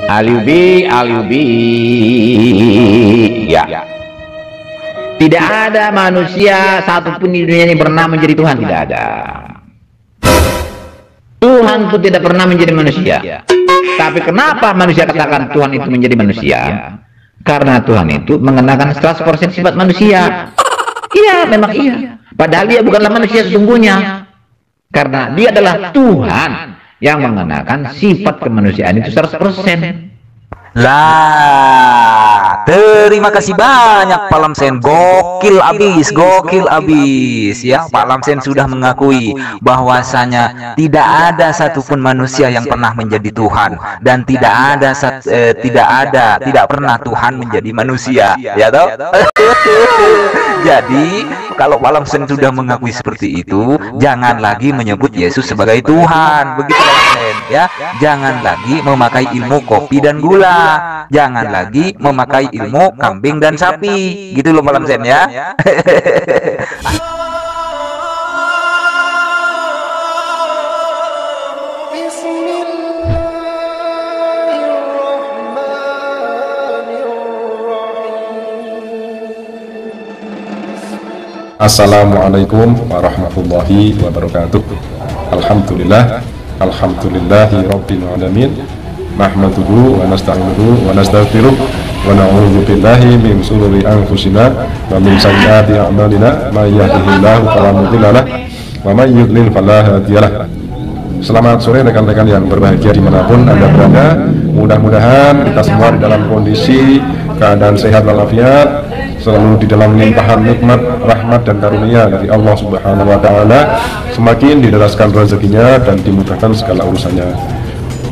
Aliubi, aliubi. Ya. Tidak ada manusia satupun di dunia ini pernah menjadi Tuhan, tidak ada. Tuhan pun tidak pernah menjadi manusia. Tapi kenapa manusia katakan Tuhan itu menjadi manusia? Karena Tuhan itu mengenakan 100% sifat manusia. Iya, memang iya. Padahal dia bukanlah manusia sesungguhnya. Karena dia adalah Tuhan yang mengenakan sifat kemanusiaan itu 100%. Lah, terima kasih banyak Pak Lamsen, gokil abis ya. Pak Lamsen sudah mengakui bahwasanya tidak ada satupun manusia yang pernah menjadi Tuhan, dan tidak pernah Tuhan menjadi manusia, ya toh? Jadi kalau Pak Lamsen sudah mengakui seperti itu, jangan lagi menyebut Yesus sebagai Tuhan, begitu Pak Lamsen ya. Jangan lagi memakai ilmu kopi dan gula. Jangan lagi memakai ilmu kambing dan sapi, gitu loh Malam Zen ya. Assalamualaikum warahmatullahi wabarakatuh. Alhamdulillah, alhamdulillahi rabbil alamin. Nahmaduhu wa nasta'inuhu wa nastaghfiruh wa na'udzu billahi min shururi anfusina wa min sayyiati a'malina may yahdihillahu fala mudilla lahu wa may yudlil fala hadiyalah. Selamat sore rekan-rekan yang berbahagia dimanapun Anda berada. Mudah-mudahan kita semua di dalam kondisi keadaan sehat walafiat, selalu di dalam limpahan nikmat, rahmat dan karunia dari Allah Subhanahu wa taala, semakin dideraskan rezekinya dan dimudahkan segala urusannya.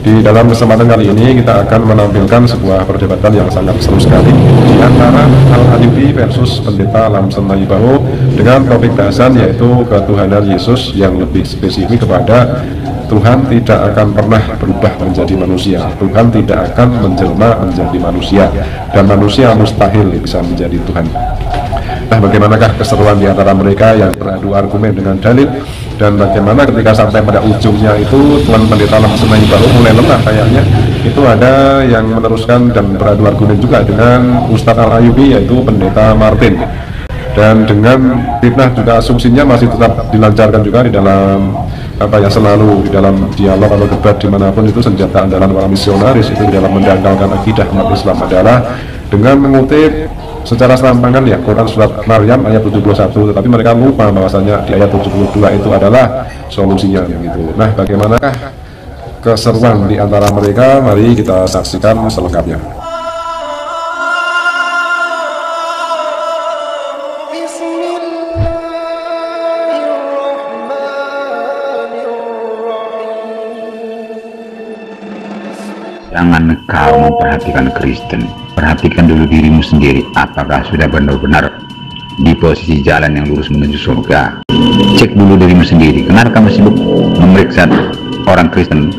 Di dalam kesempatan kali ini kita akan menampilkan sebuah perdebatan yang sangat seru sekali di antara Al-Ayubi versus Pendeta Lamsen Naibaho dengan topik bahasan yaitu ketuhanan Yesus yang lebih spesifik kepada Tuhan tidak akan pernah berubah menjadi manusia, Tuhan tidak akan menjelma menjadi manusia, dan manusia mustahil bisa menjadi Tuhan. Nah, bagaimanakah keseruan di antara mereka yang beradu argumen dengan dalil, dan bagaimana ketika sampai pada ujungnya itu Tuan Pendeta Lamsen Naibaho mulai lemah kayaknya. Itu ada yang meneruskan dan beradu argumen juga dengan Ustadz Al-Ayubi yaitu Pendeta Martin, dan dengan fitnah juga asumsinya masih tetap dilancarkan juga di dalam selalu di dalam dialog atau debat dimanapun itu senjata andalan para misionaris itu di dalam mendangkalkan akidah umat Islam adalah dengan mengutip secara serampangan ya Quran surat Maryam ayat 71, tetapi mereka lupa bahwasanya di ayat 72 itu adalah solusinya gitu. Nah, bagaimanakah keseruan di antara mereka? Mari kita saksikan selengkapnya. Jangan kau memperhatikan Kristen, perhatikan dulu dirimu sendiri. Apakah sudah benar-benar di posisi jalan yang lurus menuju surga? Cek dulu dirimu sendiri. Kenapa kamu sibuk memeriksa orang Kristen?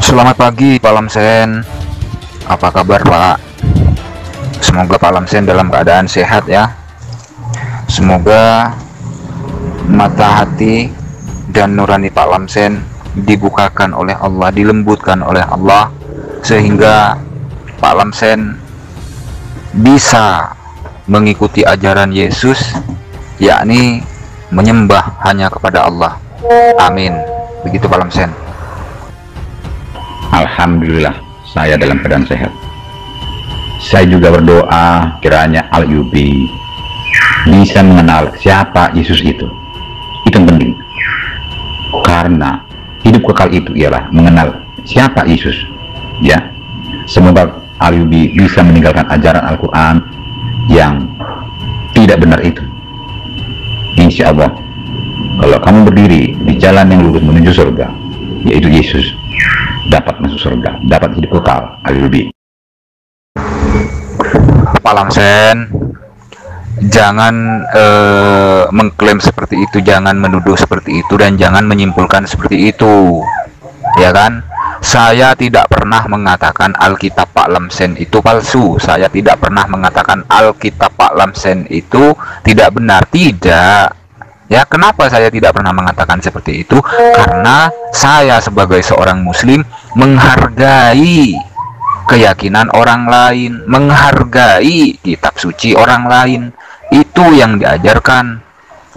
Selamat pagi Pak Lamsen, apa kabar Pak? Semoga Pak Lamsen dalam keadaan sehat ya. Semoga mata hati dan nurani Pak Lamsen dibukakan oleh Allah, dilembutkan oleh Allah, sehingga Pak Lamsen bisa mengikuti ajaran Yesus, yakni menyembah hanya kepada Allah. Amin. Begitu Pak Lamsen. Alhamdulillah, saya dalam keadaan sehat. Saya juga berdoa kiranya Al-Ayubi bisa mengenal siapa Yesus itu. Itu yang penting, karena hidup kekal itu ialah mengenal siapa Yesus ya. Semoga Al-Ayubi bisa meninggalkan ajaran Al-Quran yang tidak benar itu. Insya Allah, kalau kamu berdiri di jalan yang lurus menuju surga, yaitu Yesus, dapat masuk surga, dapat hidup kekal. Al-Ayubi. Pak Lamsen, jangan mengklaim seperti itu, jangan menuduh seperti itu, dan jangan menyimpulkan seperti itu, ya kan? Saya tidak pernah mengatakan Alkitab Pak Lamsen itu palsu. Saya tidak pernah mengatakan Alkitab Pak Lamsen itu tidak benar. Tidak. Ya, kenapa saya tidak pernah mengatakan seperti itu? Karena saya sebagai seorang muslim menghargai keyakinan orang lain, menghargai kitab suci orang lain. Itu yang diajarkan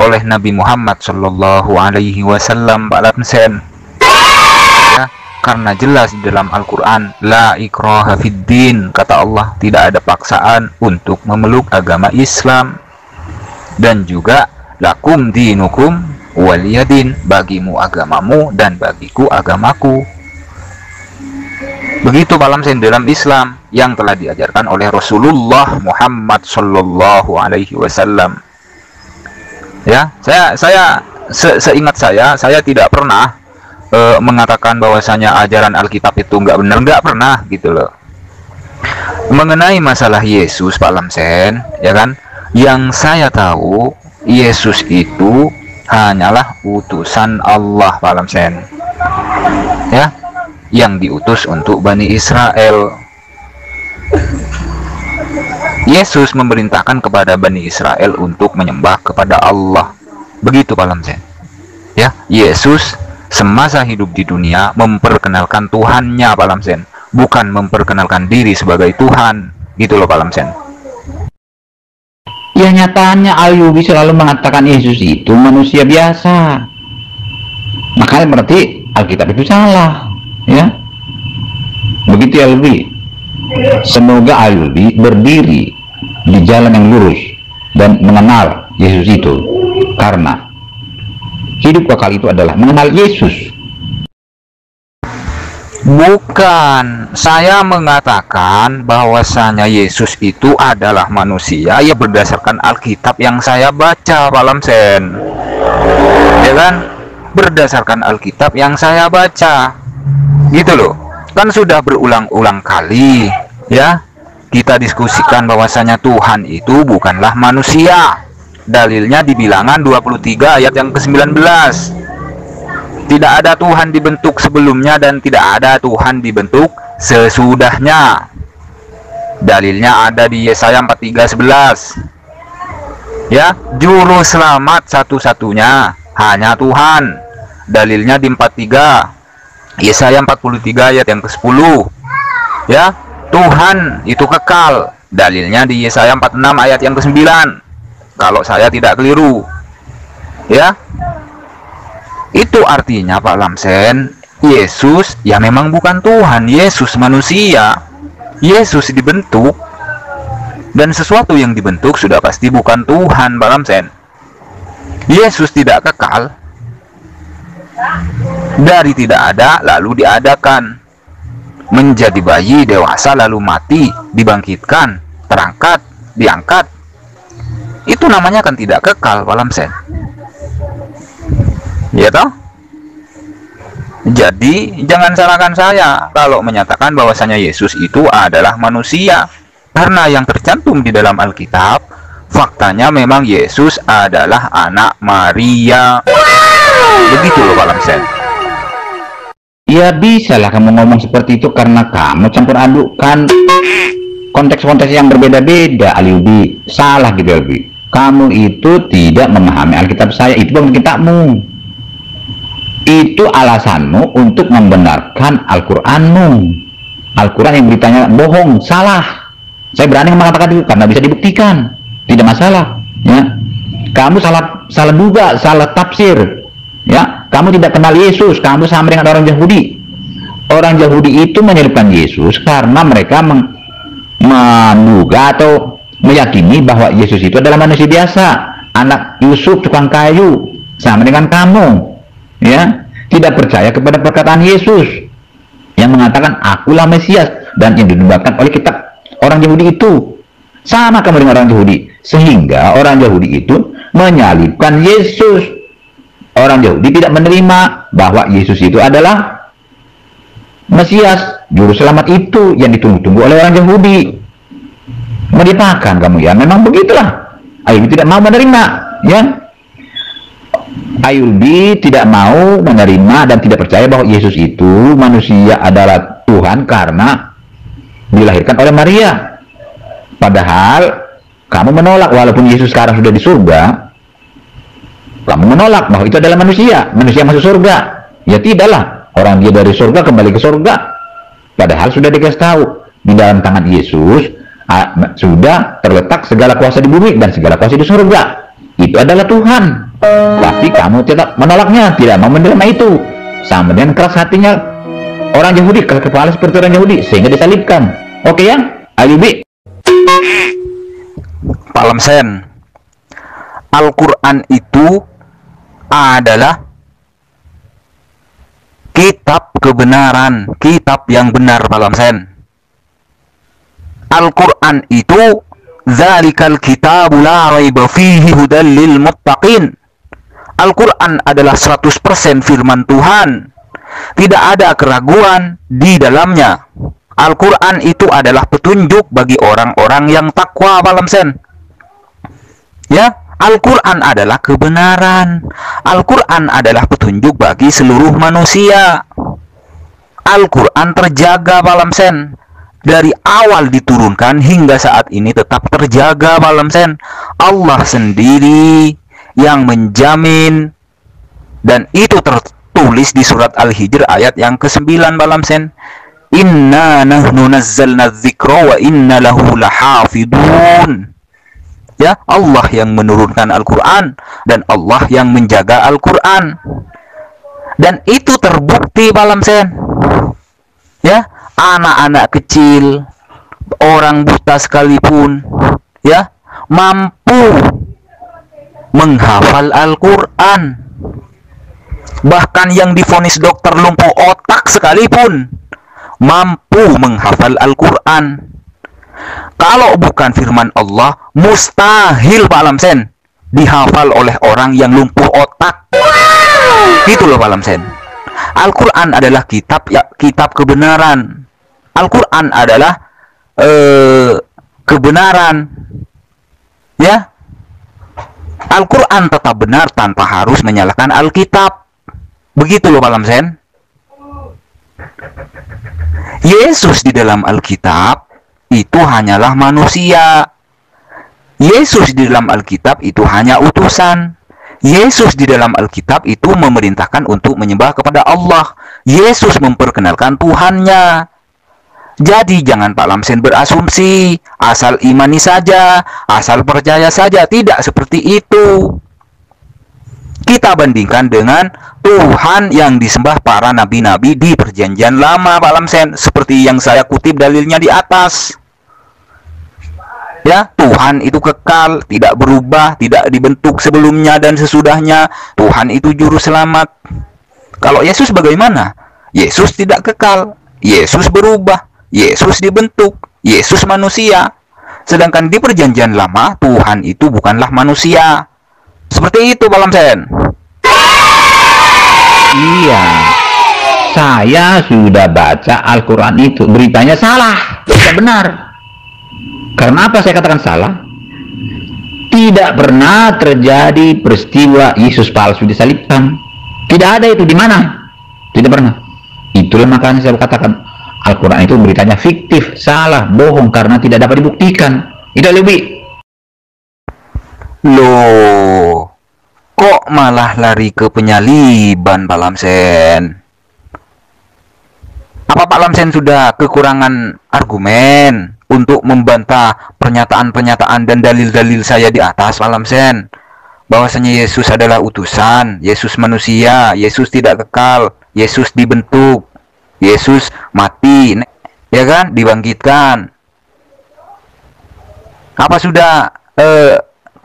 oleh Nabi Muhammad Shallallahu Alaihi Wasallam, Pak Lamsen. Ya, karena jelas di dalam Al-Quran, la ikraha fiddin, kata Allah, tidak ada paksaan untuk memeluk agama Islam. Dan juga lakum dinukum waliyadin, bagimu agamamu dan bagiku agamaku. Begitu Pak Lamsen dalam Islam yang telah diajarkan oleh Rasulullah Muhammad Sallallahu Alaihi Wasallam. Ya, seingat saya tidak pernah mengatakan bahwasanya ajaran Alkitab itu nggak benar, nggak pernah gitu loh. Mengenai masalah Yesus, Pak Lamsen, ya kan, yang saya tahu Yesus itu hanyalah utusan Allah, Pak Lamsen, ya, yang diutus untuk Bani Israel. Yesus memerintahkan kepada Bani Israel untuk menyembah kepada Allah. Begitu, Pak Lamsen. Ya, Yesus semasa hidup di dunia memperkenalkan Tuhannya, Pak Lamsen, bukan memperkenalkan diri sebagai Tuhan. Gitu loh, Pak Lamsen. Ya, nyatanya Ayyubi selalu mengatakan Yesus itu manusia biasa. Makanya berarti Alkitab itu salah, ya. Begitu ya Ayyubi. Semoga Ayyubi berdiri di jalan yang lurus dan mengenal Yesus itu, karena hidup kekal itu adalah mengenal Yesus. Bukan, saya mengatakan bahwasanya Yesus itu adalah manusia ya berdasarkan Alkitab yang saya baca, Pak Lamsen. Ya kan? Berdasarkan Alkitab yang saya baca. Gitu loh. Kan sudah berulang-ulang kali ya kita diskusikan bahwasanya Tuhan itu bukanlah manusia. Dalilnya di Bilangan 23 ayat yang ke-19. Tidak ada Tuhan dibentuk sebelumnya dan tidak ada Tuhan dibentuk sesudahnya. Dalilnya ada di Yesaya 43:11. Ya, juru selamat satu-satunya hanya Tuhan. Dalilnya di 43 Yesaya 43 ayat yang ke-10. Ya, Tuhan itu kekal. Dalilnya di Yesaya 46 ayat yang ke-9. Kalau saya tidak keliru. Ya. Itu artinya Pak Lamsen, Yesus ya memang bukan Tuhan, Yesus manusia. Yesus dibentuk, dan sesuatu yang dibentuk sudah pasti bukan Tuhan, Pak Lamsen. Yesus tidak kekal, dari tidak ada lalu diadakan, menjadi bayi dewasa lalu mati, dibangkitkan, terangkat, diangkat. Itu namanya kan tidak kekal, Pak Lamsen. Ya toh? Jadi jangan salahkan saya kalau menyatakan bahwasanya Yesus itu adalah manusia, karena yang tercantum di dalam Alkitab faktanya memang Yesus adalah anak Maria. Begitu loh, Pak Lamsen. Ya bisalah kamu ngomong seperti itu karena kamu campur adukkan konteks-konteks yang berbeda-beda, Ayyubi. Salah gitu, Ayyubi. Kamu itu tidak memahami Alkitab saya, itu bukan kitabmu. Itu alasanmu untuk membenarkan Al-Quranmu. Al-Quran yang beritanya bohong, salah. Saya berani mengatakan itu karena bisa dibuktikan, tidak masalah. Ya, kamu salah duga, salah tafsir. Ya, kamu tidak kenal Yesus, kamu sama dengan orang Yahudi. Orang Yahudi itu menyelipkan Yesus karena mereka menduga atau meyakini bahwa Yesus itu adalah manusia biasa, anak Yusuf tukang kayu, sama dengan kamu. Ya, tidak percaya kepada perkataan Yesus yang mengatakan akulah Mesias dan yang dinubuatkan oleh kitab orang Yahudi itu. Sama kamu dengan orang Yahudi, sehingga orang Yahudi itu menyalibkan Yesus. Orang Yahudi tidak menerima bahwa Yesus itu adalah Mesias, juru selamat itu yang ditunggu-tunggu oleh orang Yahudi. Mau dipakan kamu ya, memang begitulah. Ayyubi tidak mau menerima, ya. Ayyubi tidak mau menerima dan tidak percaya bahwa Yesus itu manusia adalah Tuhan karena dilahirkan oleh Maria. Padahal kamu menolak walaupun Yesus sekarang sudah di surga. Kamu menolak bahwa itu adalah manusia masuk surga. Ya tidaklah, orang dia dari surga kembali ke surga. Padahal sudah dikasih tahu di dalam tangan Yesus sudah terletak segala kuasa di bumi dan segala kuasa di surga. Itu adalah Tuhan. Tapi kamu tetap menolaknya, tidak mau menerima itu. Sama dengan keras hatinya orang Yahudi, keras kepala seperti orang Yahudi, sehingga disalibkan. Oke ya, Ayubi. Pak Lamsen, Al-Quran itu adalah kitab kebenaran, kitab yang benar, Pak Lamsen. Al-Quran itu zalikal kitabu la raiba fihi hudal lil muttaqin. Al-Quran adalah 100% firman Tuhan. Tidak ada keraguan di dalamnya. Al-Quran itu adalah petunjuk bagi orang-orang yang takwa, Pak Lamsen. Ya, Al-Quran adalah kebenaran. Al-Quran adalah petunjuk bagi seluruh manusia. Al-Quran terjaga, Pak Lamsen. Dari awal diturunkan hingga saat ini tetap terjaga, Pak Lamsen. Allah sendiri yang menjamin. Dan itu tertulis di surat Al-Hijr ayat yang ke-9, Pak Lamsen. Inna nahnu nazzalna dzikra wa inna lahu lahafidun. Ya, Allah yang menurunkan Al-Quran dan Allah yang menjaga Al-Quran. Dan itu terbukti, Pak Lamsen. Ya, anak-anak kecil, orang buta sekalipun, ya, mampu menghafal Al-Quran. Bahkan yang divonis dokter lumpuh otak sekalipun mampu menghafal Al-Quran. Kalau bukan firman Allah, mustahil, Pak Lamsen, dihafal oleh orang yang lumpuh otak. Gitu loh, Pak Lamsen. Al-Quran adalah kitab, ya, kitab kebenaran. Al-Quran adalah kebenaran. Ya, Al-Quran tetap benar tanpa harus menyalahkan Alkitab. Begitu loh, Pak Lamsen. Yesus di dalam Alkitab itu hanyalah manusia. Yesus di dalam Alkitab itu hanya utusan. Yesus di dalam Alkitab itu memerintahkan untuk menyembah kepada Allah. Yesus memperkenalkan Tuhannya. Jadi jangan Pak Lamsen berasumsi, asal imani saja, asal percaya saja. Tidak seperti itu. Kita bandingkan dengan Tuhan yang disembah para nabi-nabi di perjanjian lama, Pak Lamsen. Seperti yang saya kutip dalilnya di atas. Ya, Tuhan itu kekal, tidak berubah, tidak dibentuk sebelumnya dan sesudahnya. Tuhan itu juru selamat. Kalau Yesus bagaimana? Yesus tidak kekal, Yesus berubah, Yesus dibentuk, Yesus manusia. Sedangkan di perjanjian lama, Tuhan itu bukanlah manusia. Seperti itu, Pak Lamsen. Iya, saya sudah baca Al-Quran itu, beritanya salah, tidak benar. Karena apa saya katakan salah? Tidak pernah terjadi peristiwa Yesus palsu disalibkan. Tidak ada itu, di mana? Tidak pernah. Itulah makanya saya katakan Al-Quran itu beritanya fiktif, salah, bohong, karena tidak dapat dibuktikan. Itu lebih. Loh, kok malah lari ke penyaliban, Pak Lamsen? Apa Pak Lamsen sudah kekurangan argumen untuk membantah pernyataan-pernyataan dan dalil-dalil saya di atas, Pak Lamsen? Bahwasanya Yesus adalah utusan, Yesus manusia, Yesus tidak kekal, Yesus dibentuk, Yesus mati, ya kan, dibangkitkan. Apa sudah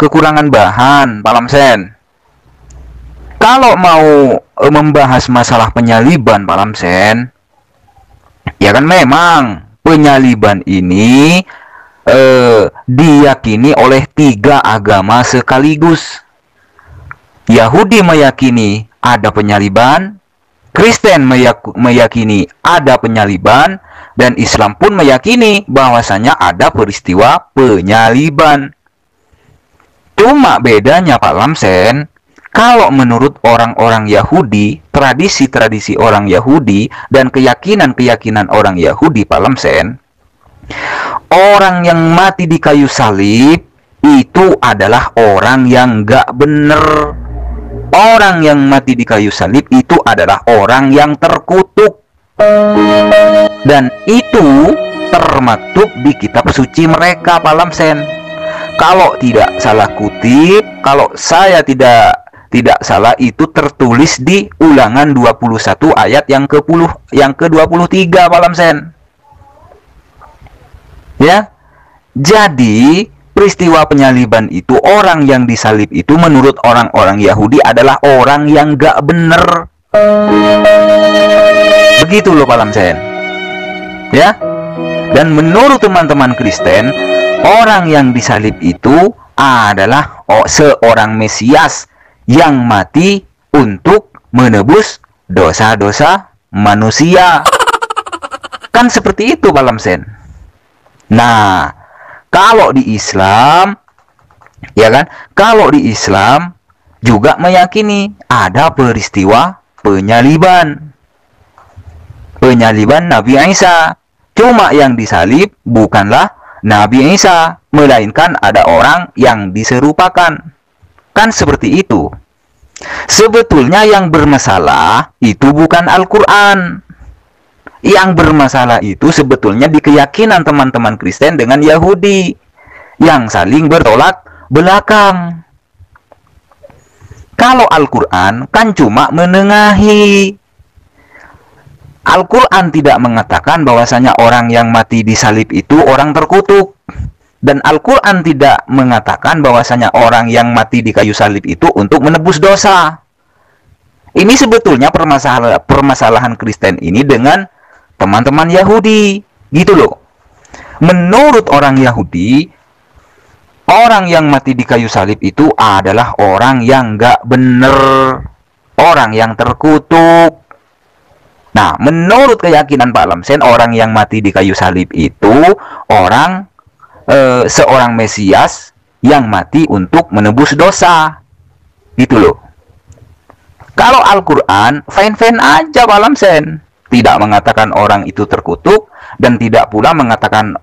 kekurangan bahan, Pak Lamsen? Kalau mau membahas masalah penyaliban, Pak Lamsen, ya kan memang penyaliban ini diyakini oleh 3 agama sekaligus. Yahudi meyakini ada penyaliban, Kristen meyakini ada penyaliban, dan Islam pun meyakini bahwasanya ada peristiwa penyaliban. Cuma bedanya, Pak Lamsen, kalau menurut orang-orang Yahudi, tradisi-tradisi orang Yahudi dan keyakinan-keyakinan orang Yahudi, Pak Lamsen, orang yang mati di kayu salib itu adalah orang yang gak bener. orang yang mati di kayu salib itu adalah orang yang terkutuk. Dan itu termaktub di kitab suci mereka, Pak Lamsen. Kalau tidak salah kutip, kalau saya tidak salah, itu tertulis di Ulangan 21 ayat yang ke-23, Pak Lamsen. Ya. Jadi peristiwa penyaliban itu, orang yang disalib itu menurut orang-orang Yahudi adalah orang yang gak bener. Begitu loh Pak Lamsen. Ya. Dan menurut teman-teman Kristen, orang yang disalib itu adalah seorang Mesias yang mati untuk menebus dosa-dosa manusia. Kan seperti itu Pak Lamsen. Nah, kalau di Islam, ya kan? Kalau di Islam juga meyakini ada peristiwa penyaliban Nabi Isa. Cuma yang disalib bukanlah Nabi Isa, melainkan ada orang yang diserupakan. Kan seperti itu. Sebetulnya yang bermasalah itu bukan Al-Quran. Yang bermasalah itu sebetulnya di keyakinan teman-teman Kristen dengan Yahudi yang saling bertolak belakang. Kalau Al-Quran kan cuma menengahi. Al-Quran tidak mengatakan bahwasanya orang yang mati di salib itu orang terkutuk. Dan Al-Quran tidak mengatakan bahwasanya orang yang mati di kayu salib itu untuk menebus dosa. Ini sebetulnya permasalahan Kristen ini dengan teman-teman Yahudi, gitu loh. Menurut orang Yahudi, orang yang mati di kayu salib itu adalah orang yang gak bener, orang yang terkutuk. Nah, menurut keyakinan Pak Lamsen, orang yang mati di kayu salib itu seorang Mesias yang mati untuk menebus dosa, gitu loh. Kalau Al-Quran fine-fine aja Pak Lamsen, tidak mengatakan orang itu terkutuk, dan tidak pula mengatakan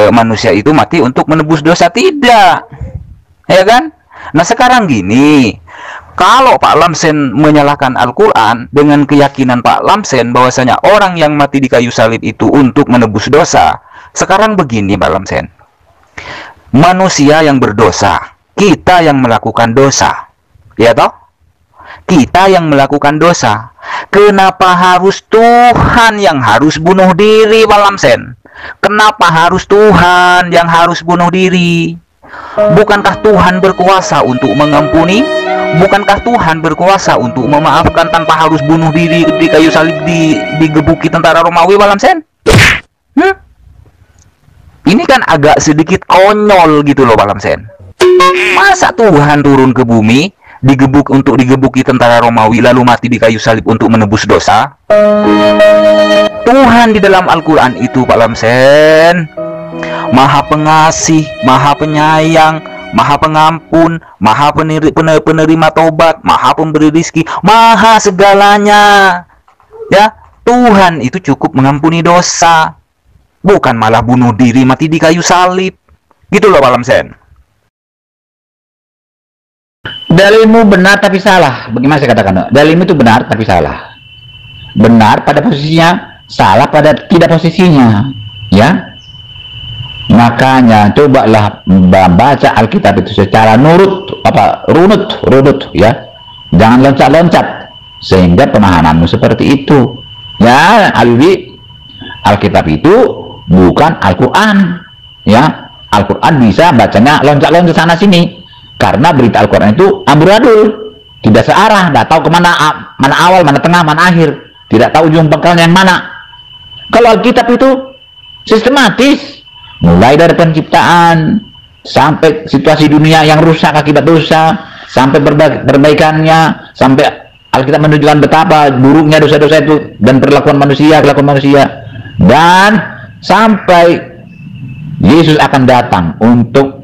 manusia itu mati untuk menebus dosa, tidak. Ya kan? Nah sekarang gini, kalau Pak Lamsen menyalahkan Al-Quran dengan keyakinan Pak Lamsen bahwasanya orang yang mati di kayu salib itu untuk menebus dosa, sekarang begini Pak Lamsen, manusia yang berdosa, kita yang melakukan dosa, ya toh? Kita yang melakukan dosa. Kenapa harus Tuhan yang harus bunuh diri, Pak Lamsen? Kenapa harus Tuhan yang harus bunuh diri? Bukankah Tuhan berkuasa untuk mengampuni? Bukankah Tuhan berkuasa untuk memaafkan tanpa harus bunuh diri di kayu salib digebuki tentara Romawi, Pak Lamsen? Ini kan agak sedikit konyol gitu loh, Pak Lamsen. Masa Tuhan turun ke bumi digebuki tentara Romawi lalu mati di kayu salib untuk menebus dosa? Tuhan di dalam Al-Quran itu Pak Lamsen Maha Pengasih, Maha Penyayang, Maha Pengampun, Maha penerima tobat, Maha Pemberi rizki, Maha segalanya. Ya, Tuhan itu cukup mengampuni dosa, bukan malah bunuh diri mati di kayu salib. Gitu loh Pak Lamsen. Dalilmu benar tapi salah. Bagaimana saya katakan? Dalilmu itu benar tapi salah. Benar pada posisinya, salah pada tidak posisinya. Ya. Makanya cobalah membaca Alkitab itu secara runut ya. Jangan loncat-loncat sehingga pemahamanmu seperti itu. Ya, Alkitab itu bukan Al-Quran. Ya, Al-Quran bisa bacanya loncat-loncat sana sini. Karena berita Al-Quran itu amburadul, tidak searah, tidak tahu kemana, mana awal, mana tengah, mana akhir, tidak tahu ujung pangkalnya yang mana. Kalau Alkitab itu sistematis, mulai dari penciptaan sampai situasi dunia yang rusak akibat dosa, sampai perbaikannya, sampai Alkitab menunjukkan betapa buruknya dosa-dosa itu dan kelakuan manusia, dan sampai Yesus akan datang untuk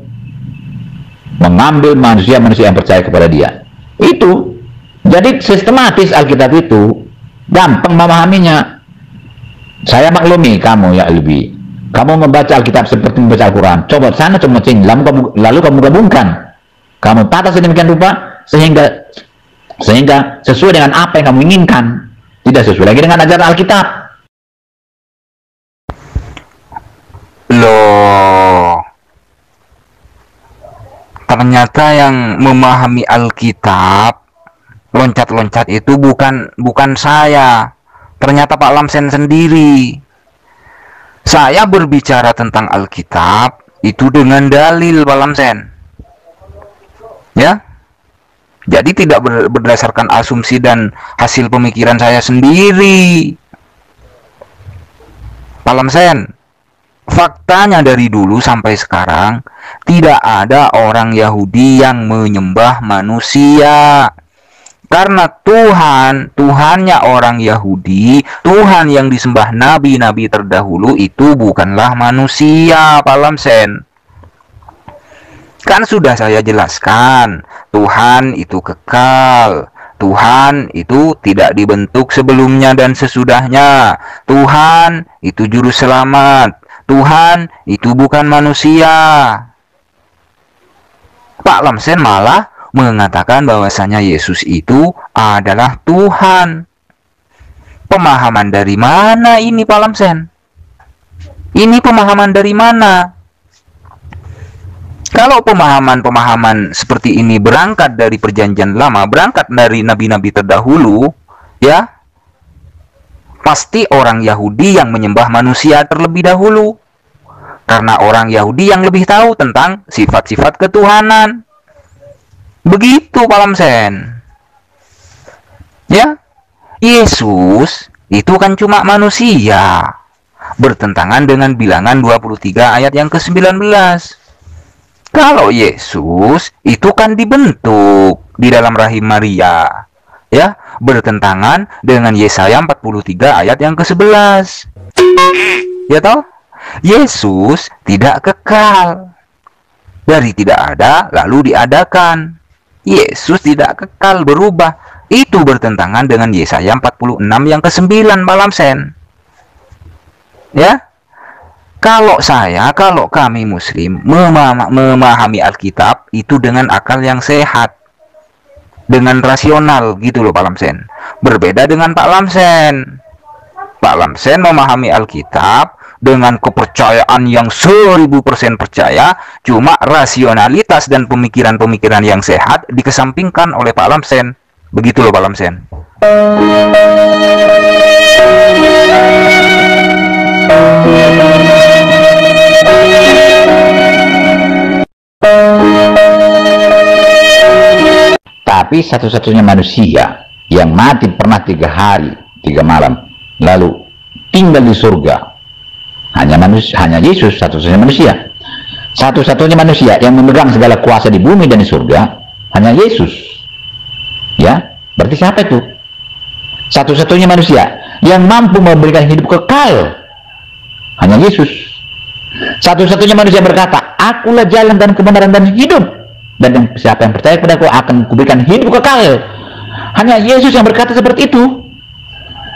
mengambil manusia-manusia yang percaya kepada dia. Itu jadi sistematis. Alkitab itu gampang memahaminya. Saya maklumi kamu ya Albi, kamu membaca Alkitab seperti membaca Al-Quran. Coba sana, coba sini, lalu kamu gabungkan, kamu tata sedemikian rupa sehingga sehingga sesuai dengan apa yang kamu inginkan, tidak sesuai lagi dengan ajaran Alkitab. Loh, ternyata yang memahami Alkitab loncat-loncat itu bukan saya, ternyata Pak Lamsen sendiri. Saya berbicara tentang Alkitab itu dengan dalil, Pak Lamsen, ya. Jadi tidak berdasarkan asumsi dan hasil pemikiran saya sendiri, Pak Lamsen. Faktanya dari dulu sampai sekarang tidak ada orang Yahudi yang menyembah manusia. Karena Tuhannya orang Yahudi, Tuhan yang disembah nabi-nabi terdahulu itu bukanlah manusia, Pak Lamsen. Kan sudah saya jelaskan, Tuhan itu kekal. Tuhan itu tidak dibentuk sebelumnya dan sesudahnya. Tuhan itu juru selamat. Tuhan itu bukan manusia. Pak Lamsen malah mengatakan bahwasanya Yesus itu adalah Tuhan. Pemahaman dari mana ini, Pak Lamsen? Ini pemahaman dari mana? Kalau pemahaman seperti ini berangkat dari perjanjian lama, berangkat dari nabi-nabi terdahulu, ya, pasti orang Yahudi yang menyembah manusia terlebih dahulu. Karena orang Yahudi yang lebih tahu tentang sifat-sifat ketuhanan. Begitu, Pak Lamsen. Ya, Yesus itu kan cuma manusia. Bertentangan dengan bilangan 23 ayat yang ke-19. Kalau Yesus itu kan dibentuk di dalam rahim Maria, ya, bertentangan dengan Yesaya 43 ayat yang ke-11. Ya toh? Yesus tidak kekal. Dari tidak ada lalu diadakan. Yesus tidak kekal, berubah. Itu bertentangan dengan Yesaya 46 yang ke-9, Pak Lamsen. Ya? Kalau kami Muslim memahami Alkitab itu dengan akal yang sehat, dengan rasional, gitu loh, Pak Lamsen. Berbeda dengan Pak Lamsen. Pak Lamsen memahami Alkitab dengan kepercayaan yang 1000% percaya, cuma rasionalitas dan pemikiran-pemikiran yang sehat dikesampingkan oleh Pak Lamsen. Begitu loh, Pak Lamsen. Tapi satu-satunya manusia yang mati pernah 3 hari 3 malam lalu tinggal di surga hanya Yesus, satu-satunya manusia. Satu-satunya manusia yang memegang segala kuasa di bumi dan di surga hanya Yesus. Ya, berarti siapa itu? Satu-satunya manusia yang mampu memberikan hidup kekal hanya Yesus. Satu-satunya manusia berkata, akulah jalan dan kebenaran dan hidup, dan siapa yang percaya kepada aku akan kuberikan hidup kekal. Hanya Yesus yang berkata seperti itu.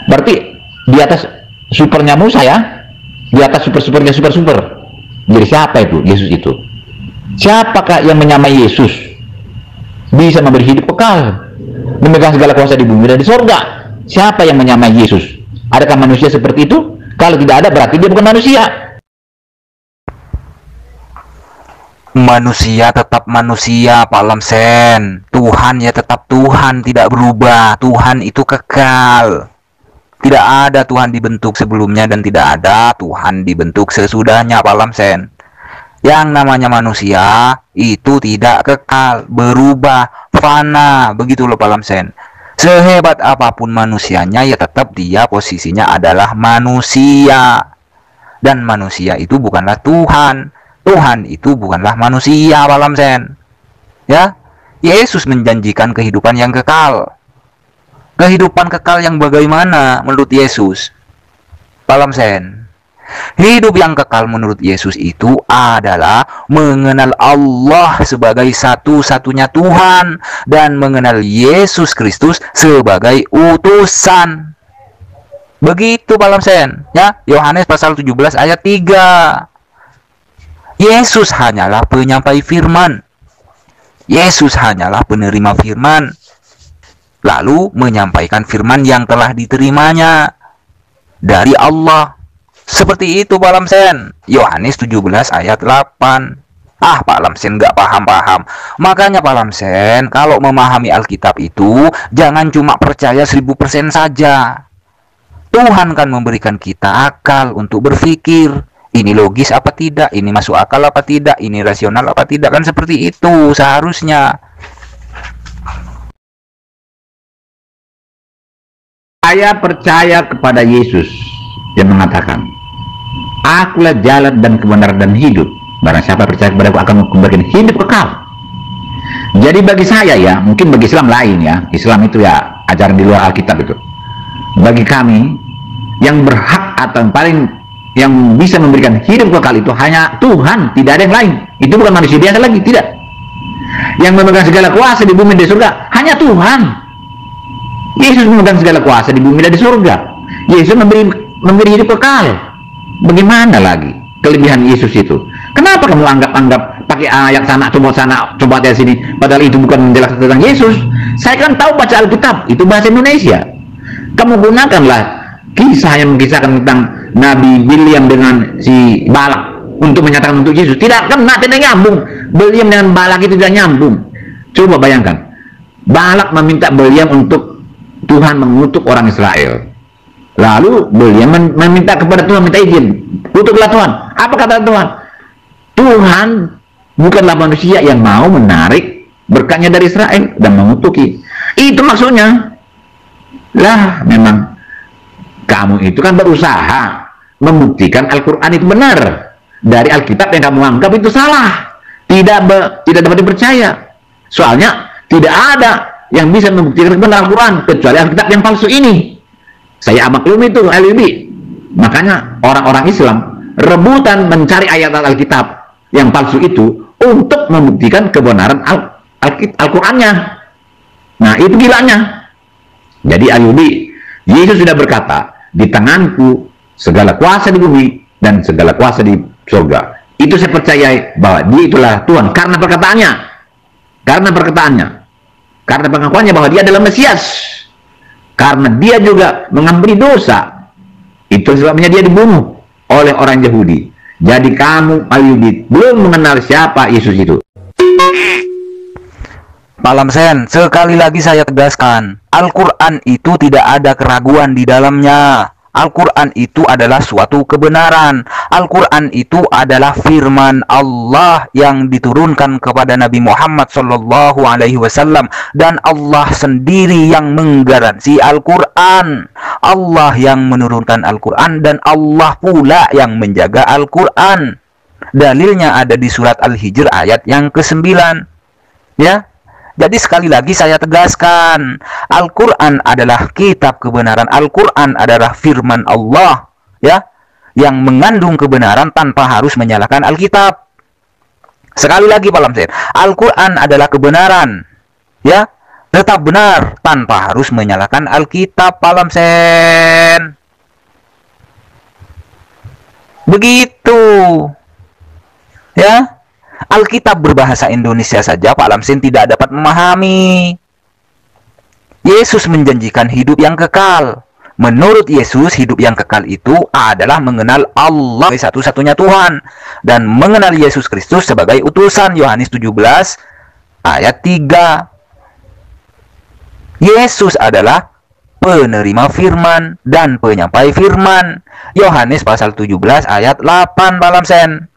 Berarti di atas supernya Musa, ya, di atas super-supernya super-super. Jadi siapa itu Yesus itu? Siapakah yang menyamai Yesus bisa memberi hidup kekal, memegang segala kuasa di bumi dan di surga? Siapa yang menyamai Yesus? Adakah manusia seperti itu? Kalau tidak ada, berarti dia bukan manusia. Manusia tetap manusia, Pak Lamsen. Tuhan ya tetap Tuhan, tidak berubah. Tuhan itu kekal. Tidak ada Tuhan dibentuk sebelumnya dan tidak ada Tuhan dibentuk sesudahnya, Pak Lamsen. Yang namanya manusia itu tidak kekal, berubah, fana. Begitu loh, Pak Lamsen. Sehebat apapun manusianya, ya tetap dia posisinya adalah manusia. Dan manusia itu bukanlah Tuhan. Tuhan itu bukanlah manusia, Pak Lamsen. Ya, Yesus menjanjikan kehidupan yang kekal. Kehidupan kekal yang bagaimana menurut Yesus, Pak Lamsen? Hidup yang kekal menurut Yesus itu adalah mengenal Allah sebagai satu-satunya Tuhan dan mengenal Yesus Kristus sebagai utusan. Begitu, Pak Lamsen. Ya, Yohanes pasal 17 ayat 3. Yesus hanyalah penyampai firman. Yesus hanyalah penerima firman. lalu menyampaikan firman yang telah diterimanya dari Allah. Seperti itu Pak Lamsen. Yohanes 17 ayat 8. Pak Lamsen nggak paham-paham. Makanya Pak Lamsen, kalau memahami Alkitab itu jangan cuma percaya 1000% saja. Tuhan kan memberikan kita akal untuk berpikir. Ini logis apa tidak? Ini masuk akal apa tidak? Ini rasional apa tidak? Kan seperti itu seharusnya. Saya percaya kepada Yesus yang mengatakan, "Akulah jalan dan kebenaran dan hidup. Barang siapa percaya kepada aku akan memberikan hidup kekal." Jadi bagi saya ya, mungkin bagi Islam lain ya, Islam itu ya ajaran di luar Alkitab itu. Bagi kami yang berhak atau yang bisa memberikan hidup kekal itu hanya Tuhan, tidak ada yang lain. Itu bukan manusia biasa lagi, tidak. Yang memegang segala kuasa di bumi dan di surga hanya Tuhan. Yesus memegang segala kuasa di bumi dan di surga. Yesus memberi hidup kekal. Bagaimana lagi kelebihan Yesus itu? Kenapa kamu anggap pakai ayat sana, coba ayat sini, padahal itu bukan menjelaskan tentang Yesus? Saya kan tahu baca Alkitab, itu bahasa Indonesia. Kamu gunakanlah kisah yang mengisahkan tentang Nabi William dengan si Balak untuk menyatakan untuk Yesus. Tidak nyambung. William dengan Balak itu tidak nyambung. Coba bayangkan, Balak meminta William untuk Tuhan mengutuk orang Israel. Lalu William meminta kepada Tuhan, minta izin, kutuklah Tuhan. Apa kata Tuhan? Tuhan bukanlah manusia yang mau menarik berkatnya dari Israel dan mengutuki. Itu maksudnya. Lah, memang kamu itu kan berusaha membuktikan Al-Quran itu benar dari Alkitab yang kamu anggap itu salah, tidak dapat dipercaya. Soalnya tidak ada yang bisa membuktikan benar Al-Quran kecuali Alkitab yang palsu ini. Saya maklum itu LUB. Makanya orang-orang Islam rebutan mencari ayat Alkitab yang palsu itu untuk membuktikan kebenaran Al-Qurannya. Nah, itu gilanya. Jadi LUB, Yesus sudah berkata, "Di tanganku segala kuasa di bumi dan segala kuasa di surga." Itu saya percaya bahwa dia itulah Tuhan karena perkataannya, karena pengakuannya bahwa dia adalah Mesias, karena dia juga mengampuni dosa. Itu sebabnya dia dibunuh oleh orang Yahudi. Jadi kamu Al-Yahudi belum mengenal siapa Yesus itu. Pak Lamsen, sekali lagi saya tegaskan, Al-Quran itu tidak ada keraguan di dalamnya. Al-Quran itu adalah suatu kebenaran. Al-Quran itu adalah firman Allah yang diturunkan kepada Nabi Muhammad SAW, dan Allah sendiri yang menggaransi Al-Quran. Allah yang menurunkan Al-Quran dan Allah pula yang menjaga Al-Quran. Dalilnya ada di surat Al-Hijr ayat yang ke-9. Ya. Jadi sekali lagi saya tegaskan, Al-Quran adalah kitab kebenaran. Al-Quran adalah firman Allah, ya, yang mengandung kebenaran tanpa harus menyalahkan Alkitab. Sekali lagi Pak Lamsen, Al-Quran adalah kebenaran, ya, tetap benar tanpa harus menyalahkan Alkitab, Pak Lamsen. Begitu, ya. Alkitab berbahasa Indonesia saja Pak Lamsen tidak dapat memahami. Yesus menjanjikan hidup yang kekal. Menurut Yesus, hidup yang kekal itu adalah mengenal Allah satu-satunya Tuhan dan mengenal Yesus Kristus sebagai utusan. Yohanes 17 ayat 3. Yesus adalah penerima firman dan penyampai firman. Yohanes pasal 17 ayat 8 Pak Lamsen.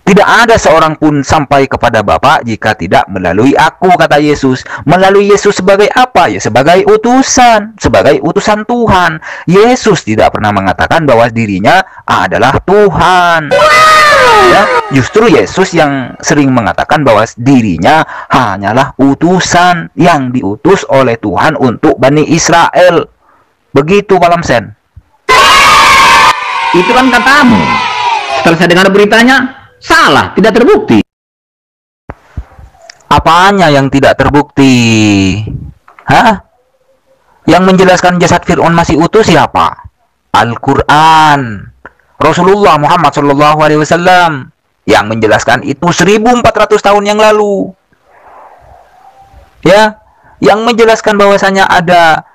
Tidak ada seorang pun sampai kepada Bapa jika tidak melalui aku, kata Yesus. Melalui Yesus sebagai apa? Ya, sebagai utusan Tuhan. Yesus tidak pernah mengatakan bahwa dirinya adalah Tuhan. Ya, justru Yesus yang sering mengatakan bahwa dirinya hanyalah utusan yang diutus oleh Tuhan untuk Bani Israel. Begitu Pak Lamsen. Itu kan katamu. Setelah saya dengar beritanya, salah, tidak terbukti. Apanya yang tidak terbukti? Hah? Yang menjelaskan jasad Fir'aun masih utuh siapa? Al-Quran. Rasulullah Muhammad SAW yang menjelaskan itu 1400 tahun yang lalu. Ya, yang menjelaskan bahwasanya ada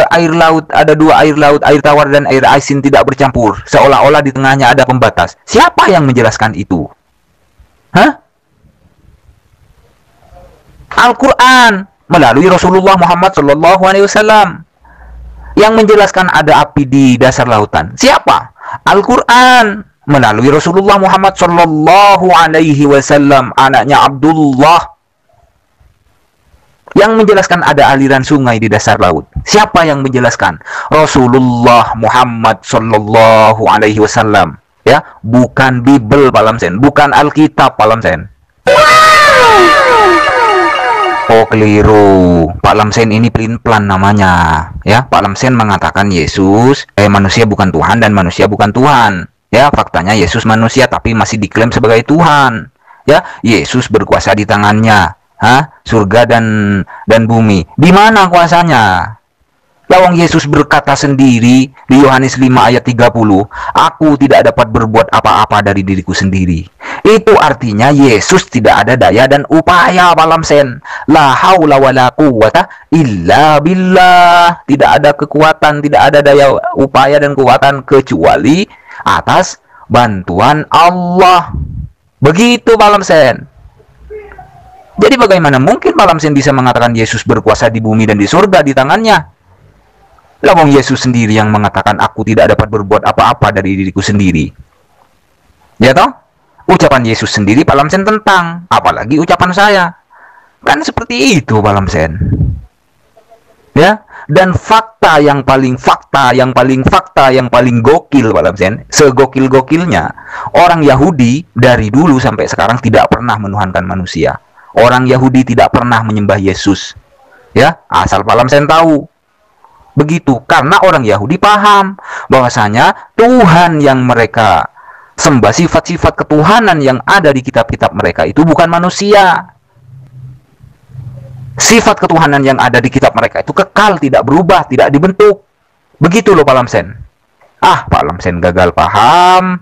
air laut, ada dua air laut, air tawar dan air asin tidak bercampur, seolah-olah di tengahnya ada pembatas. Siapa yang menjelaskan itu? Hah? Al-Quran melalui Rasulullah Muhammad SAW yang menjelaskan ada api di dasar lautan. Siapa? Al-Quran melalui Rasulullah Muhammad SAW, anaknya Abdullah, yang menjelaskan ada aliran sungai di dasar laut. Siapa yang menjelaskan? Rasulullah Muhammad SAW. Ya, bukan Bible Pak Lamsen, bukan Alkitab Pak Lamsen. Oh, keliru. Pak Lamsen ini pelin-pelan namanya. Ya, Pak Lamsen mengatakan Yesus, manusia bukan Tuhan dan manusia bukan Tuhan. Ya, faktanya Yesus manusia tapi masih diklaim sebagai Tuhan. Ya, Yesus berkuasa di tangannya. Surga dan bumi. Di mana kuasanya? Lawang Yesus berkata sendiri di Yohanes 5 ayat 30, aku tidak dapat berbuat apa-apa dari diriku sendiri. Itu artinya Yesus tidak ada daya dan upaya Pak Lamsen. La haula wala quwata illa billah. Tidak ada kekuatan, tidak ada daya upaya dan kekuatan kecuali atas bantuan Allah. Begitu Pak Lamsen. Jadi bagaimana mungkin Pak Lamsen bisa mengatakan Yesus berkuasa di bumi dan di surga di tangannya? Lawang Yesus sendiri yang mengatakan aku tidak dapat berbuat apa-apa dari diriku sendiri. Ya toh? Ucapan Yesus sendiri Pak Lamsen tentang, apalagi ucapan saya. Kan seperti itu Pak Lamsen. Ya, dan fakta yang paling gokil Pak Lamsen, segokil-gokilnya, orang Yahudi dari dulu sampai sekarang tidak pernah menuhankan manusia. Orang Yahudi tidak pernah menyembah Yesus. Ya, asal Pak Lamsen tahu. Begitu, karena orang Yahudi paham bahwasanya Tuhan yang mereka sembah, sifat-sifat ketuhanan yang ada di kitab-kitab mereka itu bukan manusia. Sifat ketuhanan yang ada di kitab mereka itu kekal, tidak berubah, tidak dibentuk. Begitu loh Pak Lamsen. Pak Lamsen gagal paham.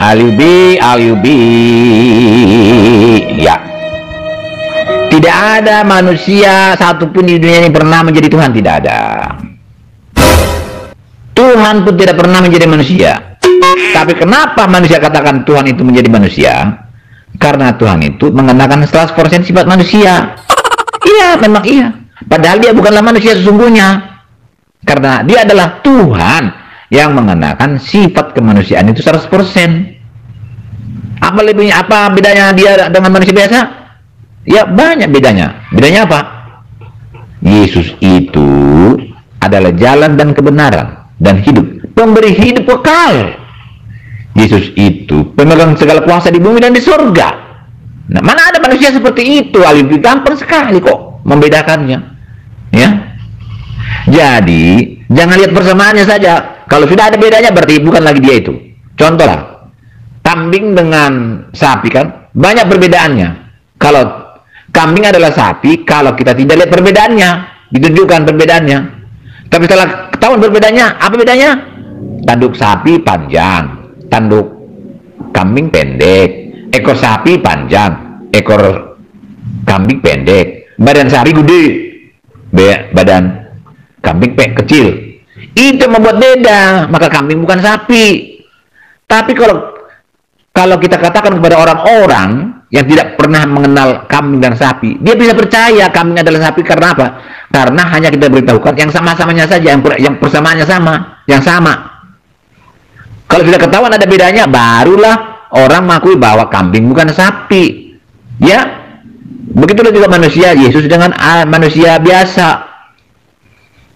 Alibi, ya. Tidak ada manusia satupun di dunia ini pernah menjadi Tuhan, tidak ada. Tuhan pun tidak pernah menjadi manusia. Tapi kenapa manusia katakan Tuhan itu menjadi manusia? Karena Tuhan itu mengenakan 100% sifat manusia. Iya, memang iya. Padahal dia bukanlah manusia sesungguhnya. Karena dia adalah Tuhan yang mengenakan sifat kemanusiaan itu 100%. Apa bedanya dia dengan manusia biasa? Ya, banyak bedanya. Bedanya apa? Yesus itu adalah jalan dan kebenaran dan hidup, pemberi hidup kekal. Yesus itu pemegang segala kuasa di bumi dan di surga. Nah, mana ada manusia seperti itu? Lebih gampang sekali kok membedakannya. Ya. Jadi, jangan lihat persamaannya saja. Kalau sudah ada bedanya berarti bukan lagi dia itu. Contohlah, kambing dengan sapi kan banyak perbedaannya. Kalau kambing adalah sapi, kalau kita tidak lihat perbedaannya, ditunjukkan perbedaannya. Tapi setelah ketahuan perbedaannya, apa bedanya? Tanduk sapi panjang, tanduk kambing pendek, ekor sapi panjang, ekor kambing pendek, badan sapi gede, badan kambing kecil. Itu membuat beda, maka kambing bukan sapi. Tapi kalau kita katakan kepada orang-orang yang tidak pernah mengenal kambing dan sapi, dia bisa percaya kambing adalah sapi. Karena apa? Karena hanya kita beritahukan yang sama-samanya saja, yang persamaannya sama, yang sama. Kalau sudah ketahuan ada bedanya, barulah orang mengakui bahwa kambing bukan sapi. Ya, begitulah juga manusia. Yesus dengan manusia biasa.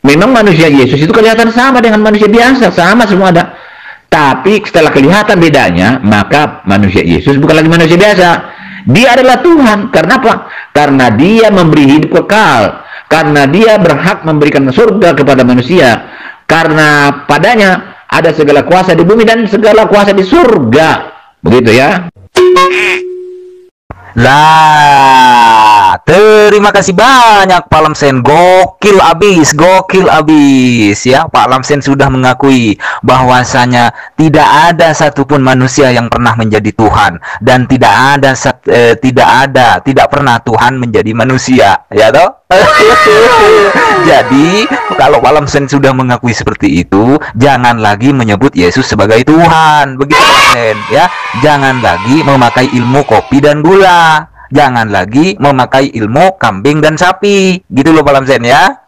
Memang manusia Yesus itu kelihatan sama dengan manusia biasa, sama semua ada. Tapi setelah kelihatan bedanya, maka manusia Yesus bukan lagi manusia biasa. Dia adalah Tuhan. Karena apa? Karena dia memberi hidup kekal. Karena dia berhak memberikan surga kepada manusia. Karena padanya ada segala kuasa di bumi dan segala kuasa di surga. Begitu ya. Lah, terima kasih banyak Pak Lamsen. Gokil abis ya. Pak Lamsen sudah mengakui bahwasanya tidak ada satupun manusia yang pernah menjadi Tuhan, dan tidak ada tidak pernah Tuhan menjadi manusia, ya toh. Jadi kalau Pak Lamsen sudah mengakui seperti itu, jangan lagi menyebut Yesus sebagai Tuhan, begitu Pak Lamsen, ya. Jangan lagi memakai ilmu kopi dan gula, jangan lagi memakai ilmu kambing dan sapi, gitu loh Pak Lamsen, ya.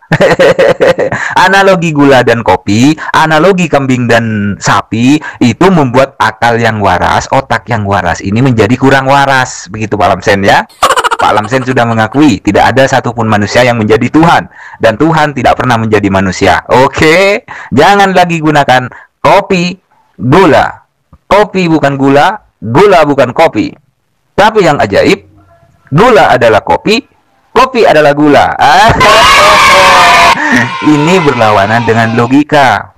Analogi gula dan kopi, analogi kambing dan sapi itu membuat akal yang waras, otak yang waras ini menjadi kurang waras, begitu Pak Lamsen, ya. Pak Lamsen sudah mengakui tidak ada satupun manusia yang menjadi Tuhan, dan Tuhan tidak pernah menjadi manusia. Oke, jangan lagi gunakan kopi, gula. Kopi bukan gula, gula bukan kopi. Tapi yang ajaib, gula adalah kopi, kopi adalah gula. Ini berlawanan dengan logika.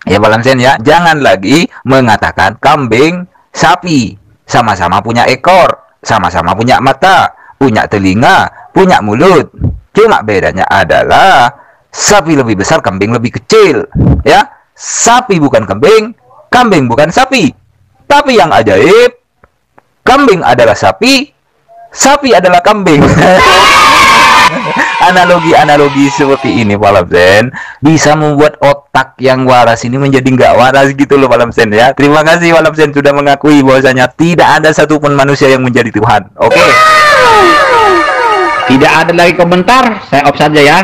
Ya Pak Lamsen, ya, jangan lagi mengatakan kambing, sapi sama-sama punya ekor, sama-sama punya mata, punya telinga, punya mulut. Cuma bedanya adalah sapi lebih besar, kambing lebih kecil. Ya, sapi bukan kambing, kambing bukan sapi. Tapi yang ajaib, kambing adalah sapi, sapi adalah kambing. Analogi-analogi seperti ini Pak Lamsen bisa membuat otak yang waras ini menjadi nggak waras, gitu loh Pak Lamsen, ya. Terima kasih Pak Lamsen sudah mengakui bahwasanya tidak ada satupun manusia yang menjadi Tuhan. Oke. Tidak ada lagi komentar, saya off saja ya.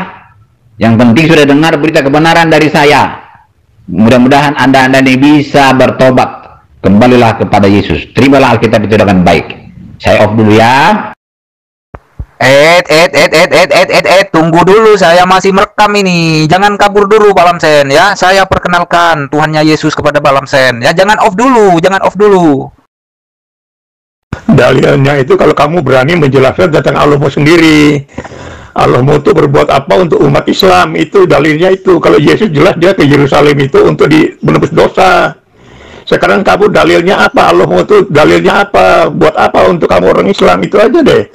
Yang penting sudah dengar berita kebenaran dari saya. Mudah-mudahan Anda ini bisa bertobat. Kembalilah kepada Yesus. Terimalah Alkitab itu dengan baik. Saya off dulu ya. Tunggu dulu, saya masih merekam ini. Jangan kabur dulu Pak Lamsen, ya. Saya perkenalkan Tuhannya Yesus kepada Pak Lamsen, ya. Jangan off dulu, jangan off dulu. Dalilnya itu kalau kamu berani menjelaskan tentang Allahmu sendiri. Allahmu itu berbuat apa untuk umat Islam, itu dalilnya itu. Kalau Yesus jelas dia ke Yerusalem itu untuk menebus dosa. Sekarang kamu dalilnya apa? Allahmu itu dalilnya apa? Buat apa untuk kamu orang Islam? Itu aja deh.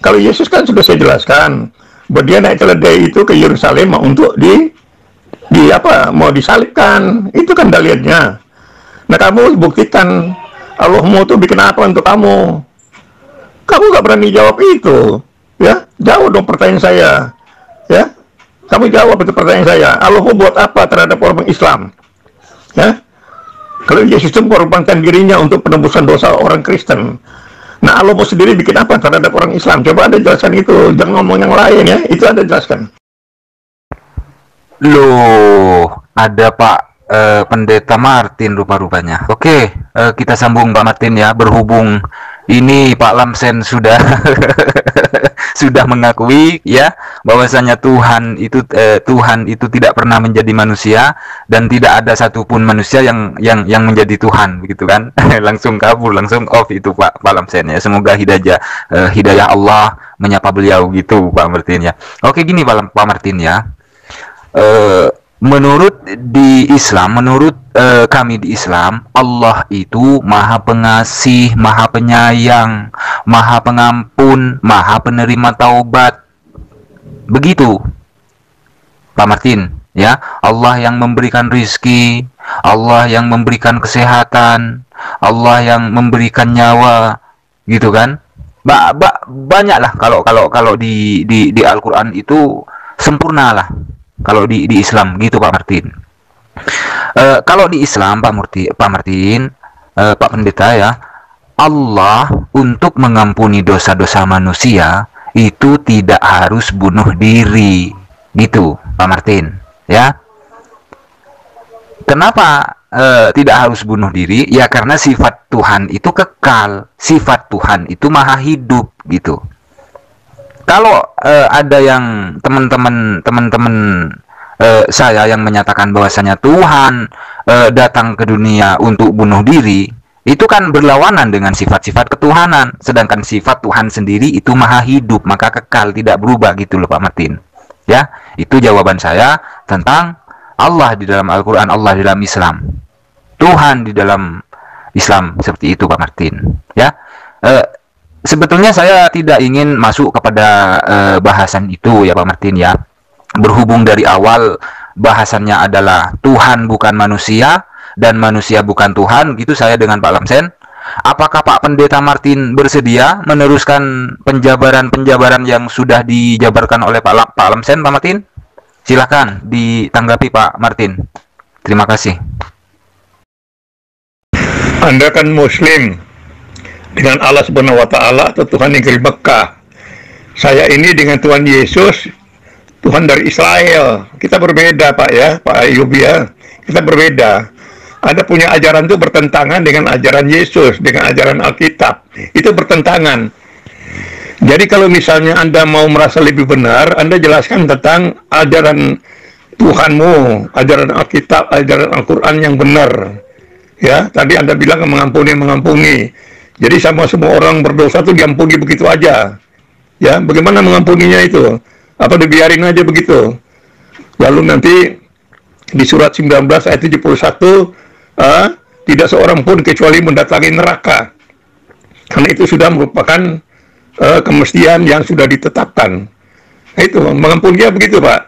Kalau Yesus kan sudah saya jelaskan, bahwa dia naik keledai itu ke Yerusalem untuk mau disalibkan. Itu kan dalilnya. Nah, kamu buktikan Allahmu itu bikin apa untuk kamu. Kamu gak berani jawab itu, ya. Jawab dong pertanyaan saya, ya. Kamu jawab itu pertanyaan saya. Allahmu buat apa terhadap orang Islam, ya? Kalau Yesus itu mengorbankan dirinya untuk penebusan dosa orang Kristen. Nah, Allahmu sendiri bikin apa terhadap orang Islam? Coba Anda jelaskan itu. Jangan ngomong yang lain, ya. Itu Anda jelaskan. Loh, ada Pak Pendeta Martin rupa-rupanya. Oke, kita sambung Pak Martin, ya. Berhubung ini Pak Lamsen sudah sudah mengakui, ya, bahwasanya Tuhan itu tidak pernah menjadi manusia, dan tidak ada satupun manusia yang menjadi Tuhan, begitu kan. Langsung kabur, langsung off itu Pak Lamsen, ya. Semoga hidayah Allah menyapa beliau, gitu Pak Martin, ya. Oke, gini Pak Martin, ya. Menurut kami di Islam, Allah itu Maha Pengasih, Maha Penyayang, Maha Pengampun, Maha Penerima Taubat. Begitu, Pak Martin, ya. Allah yang memberikan rizki, Allah yang memberikan kesehatan, Allah yang memberikan nyawa, gitu kan. Banyaklah kalau di Al-Qur'an itu sempurna lah. Kalau di Islam, gitu Pak Martin. Kalau di Islam Pak Martin, Pak Pendeta, ya, Allah untuk mengampuni dosa-dosa manusia itu tidak harus bunuh diri, gitu Pak Martin, ya. Kenapa tidak harus bunuh diri? Ya karena sifat Tuhan itu kekal, sifat Tuhan itu maha hidup, gitu. Kalau ada yang teman-teman saya yang menyatakan bahwasanya Tuhan datang ke dunia untuk bunuh diri, itu kan berlawanan dengan sifat-sifat ketuhanan. Sedangkan sifat Tuhan sendiri itu maha hidup, maka kekal, tidak berubah, gitu loh Pak Martin, ya. Itu jawaban saya tentang Allah di dalam Al-Quran, Allah di dalam Islam, Tuhan di dalam Islam, seperti itu Pak Martin, ya. Sebetulnya saya tidak ingin masuk kepada bahasan itu, ya Pak Martin, ya. Berhubung dari awal bahasannya adalah Tuhan bukan manusia dan manusia bukan Tuhan, gitu, saya dengan Pak Lamsen Apakah Pak Pendeta Martin bersedia meneruskan penjabaran-penjabaran yang sudah dijabarkan oleh Pak Lamsen, Pak Martin? Silakan ditanggapi Pak Martin. Terima kasih. Anda kan Muslim dengan Allah Subhanahu wa Ta'ala atau Tuhan Negeri Mekah. Saya ini dengan Tuhan Yesus, Tuhan dari Israel. Kita berbeda, Pak ya, Pak Ayub ya. Kita berbeda. Anda punya ajaran itu bertentangan dengan ajaran Yesus, dengan ajaran Alkitab. Itu bertentangan. Jadi kalau misalnya Anda mau merasa lebih benar, Anda jelaskan tentang ajaran Tuhanmu, ajaran Alkitab, ajaran Al-Quran yang benar. Ya, tadi Anda bilang mengampuni. Jadi sama semua orang berdosa itu diampuni begitu aja. Ya, bagaimana mengampuninya itu? Apa dibiarin aja begitu? Lalu nanti di surat 19 ayat 71, tidak seorang pun kecuali mendatangi neraka, karena itu sudah merupakan kemestian yang sudah ditetapkan. Nah, itu mengampuninya begitu, Pak.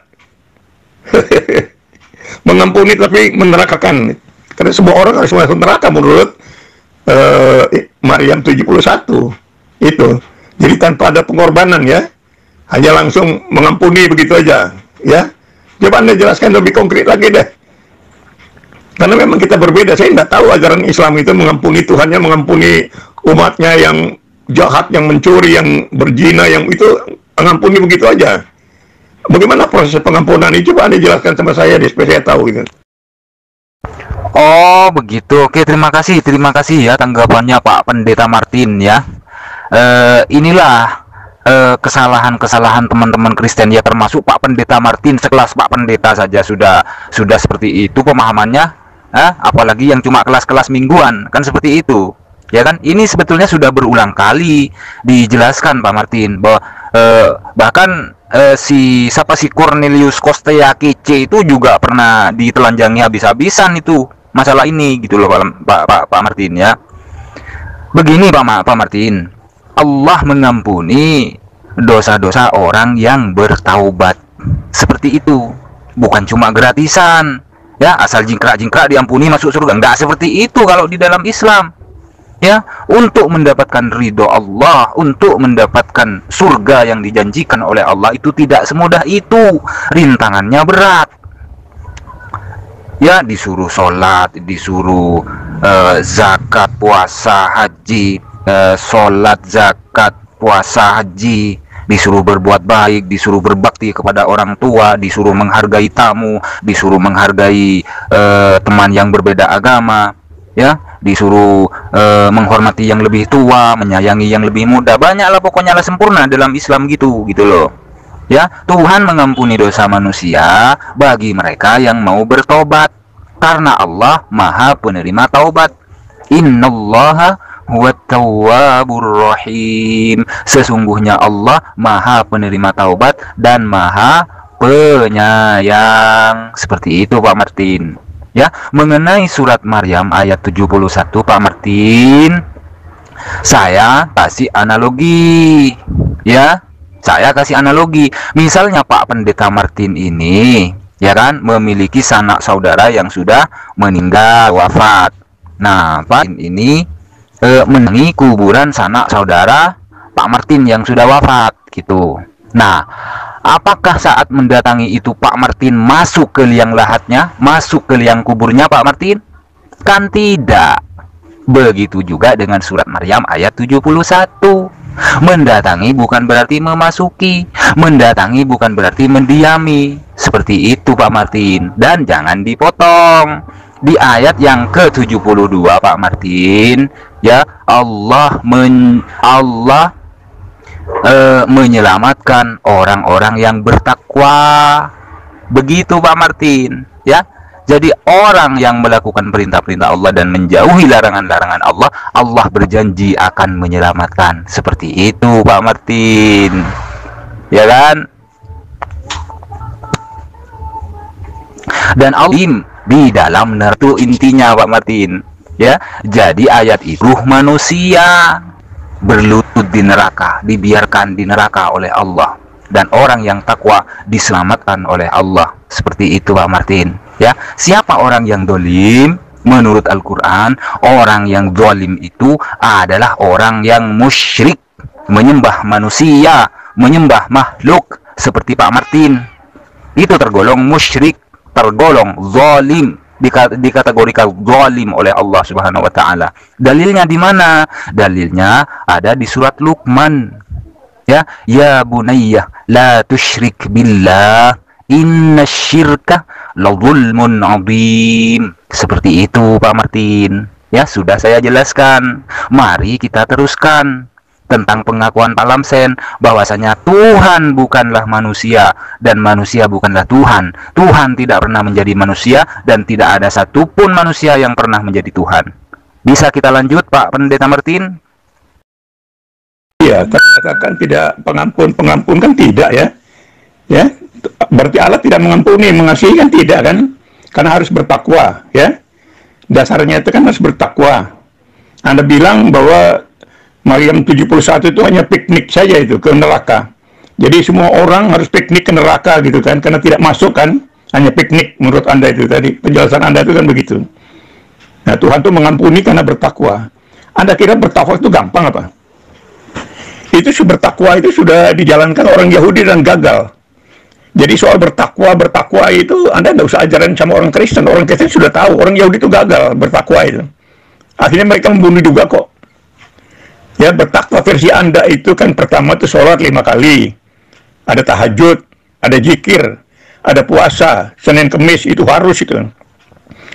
Mengampuni tapi menerakakan, karena semua orang harus masuk neraka menurut Maryam 71 itu. Jadi tanpa ada pengorbanan ya, hanya langsung mengampuni begitu aja ya. Coba Anda jelaskan lebih konkret lagi deh. Karena memang kita berbeda. Saya nggak tahu ajaran Islam itu mengampuni, Tuhannya mengampuni umatnya yang jahat, yang mencuri, yang berzina, yang itu mengampuni begitu aja. Bagaimana proses pengampunan ini? Coba Anda jelaskan sama saya deh, supaya saya tahu gitu. Oh begitu. Oke, terima kasih ya tanggapannya Pak Pendeta Martin ya. Inilah kesalahan-kesalahan teman-teman Kristen ya, termasuk Pak Pendeta Martin. Sekelas Pak Pendeta saja sudah seperti itu pemahamannya. Apalagi yang cuma kelas-kelas mingguan, kan seperti itu ya kan. Ini sebetulnya sudah berulang kali dijelaskan Pak Martin, bahwa bahkan si Cornelius Kostea Kece itu juga pernah ditelanjangi habis-habisan itu masalah ini gitu loh Pak Martin ya. Begini Pak Martin, Allah mengampuni dosa-dosa orang yang bertaubat, seperti itu, bukan cuma gratisan ya, asal jingkrak-jingkrak diampuni masuk surga. Enggak seperti itu kalau di dalam Islam ya. Untuk mendapatkan ridho Allah, untuk mendapatkan surga yang dijanjikan oleh Allah, itu tidak semudah itu, rintangannya berat ya. Disuruh sholat, disuruh zakat, puasa, haji, sholat, zakat, puasa, haji, disuruh berbuat baik, disuruh berbakti kepada orang tua, disuruh menghargai tamu, disuruh menghargai teman yang berbeda agama ya, disuruh menghormati yang lebih tua, menyayangi yang lebih muda. Banyaklah pokoknya lah, sempurna dalam Islam gitu loh ya. Tuhan mengampuni dosa manusia bagi mereka yang mau bertobat, karena Allah Maha Penerima taubat. Innallaha huwa tawwabur rahim. Sesungguhnya Allah Maha Penerima taubat dan Maha Penyayang. Seperti itu Pak Martin ya. Mengenai surat Maryam ayat 71 Pak Martin, saya kasih analogi ya. Saya kasih analogi. Misalnya Pak Pendeta Martin ini ya kan memiliki sanak saudara yang sudah meninggal, wafat. Nah, Pak ini mendatangi kuburan sanak saudara Pak Martin yang sudah wafat gitu. Nah, apakah saat mendatangi itu Pak Martin masuk ke liang lahatnya, masuk ke liang kuburnya Pak Martin? Kan tidak. Begitu juga dengan surat Maryam ayat 71. Mendatangi bukan berarti memasuki, mendatangi bukan berarti mendiami. Seperti itu Pak Martin. Dan jangan dipotong. Di ayat yang ke-72 Pak Martin ya, Allah menyelamatkan orang-orang yang bertakwa. Begitu Pak Martin ya. Jadi orang yang melakukan perintah-perintah Allah dan menjauhi larangan-larangan Allah, Allah berjanji akan menyelamatkan. Seperti itu Pak Martin ya kan. Dan Allah di dalam nertu intinya Pak Martin ya. Jadi ayat itu manusia berlutut di neraka, dibiarkan di neraka oleh Allah, dan orang yang takwa diselamatkan oleh Allah. Seperti itu Pak Martin ya. Siapa orang yang dolim Menurut Al-Quran, orang yang zalim itu adalah orang yang musyrik, menyembah manusia, menyembah makhluk, seperti Pak Martin. Itu tergolong musyrik, tergolong zalim, dikategorikan zalim oleh Allah Subhanahu wa taala. Dalilnya di mana? Dalilnya ada di surat Luqman. Ya bunayya la tusyrik billah innasyirka la zulmun adzim. Seperti itu Pak Martin. Ya, sudah saya jelaskan. Mari kita teruskan tentang pengakuan Pak Lamsen bahwasanya Tuhan bukanlah manusia dan manusia bukanlah Tuhan. Tuhan tidak pernah menjadi manusia dan tidak ada satupun manusia yang pernah menjadi Tuhan. Bisa kita lanjut Pak Pendeta Martin? Iya, katakan tidak pengampun kan tidak ya. Ya, berarti Allah tidak mengampuni, mengasihi kan tidak kan? Karena harus bertakwa, ya. Dasarnya itu kan harus bertakwa. Anda bilang bahwa Maryam 71 itu hanya piknik saja itu ke neraka. Jadi semua orang harus piknik ke neraka gitu kan, karena tidak masuk kan, hanya piknik menurut Anda itu tadi. Penjelasan Anda itu kan begitu. Nah, Tuhan tuh mengampuni karena bertakwa. Anda kira bertakwa itu gampang apa? Itu bertakwa itu sudah dijalankan orang Yahudi dan gagal. Jadi soal bertakwa itu Anda nggak usah ajaran sama orang Kristen. Orang Kristen sudah tahu, orang Yahudi itu gagal bertakwa itu. Akhirnya mereka membunuh juga kok. Ya, bertakwa versi Anda itu kan pertama itu sholat 5 kali. Ada tahajud, ada zikir, ada puasa, Senin Kemis itu harus itu.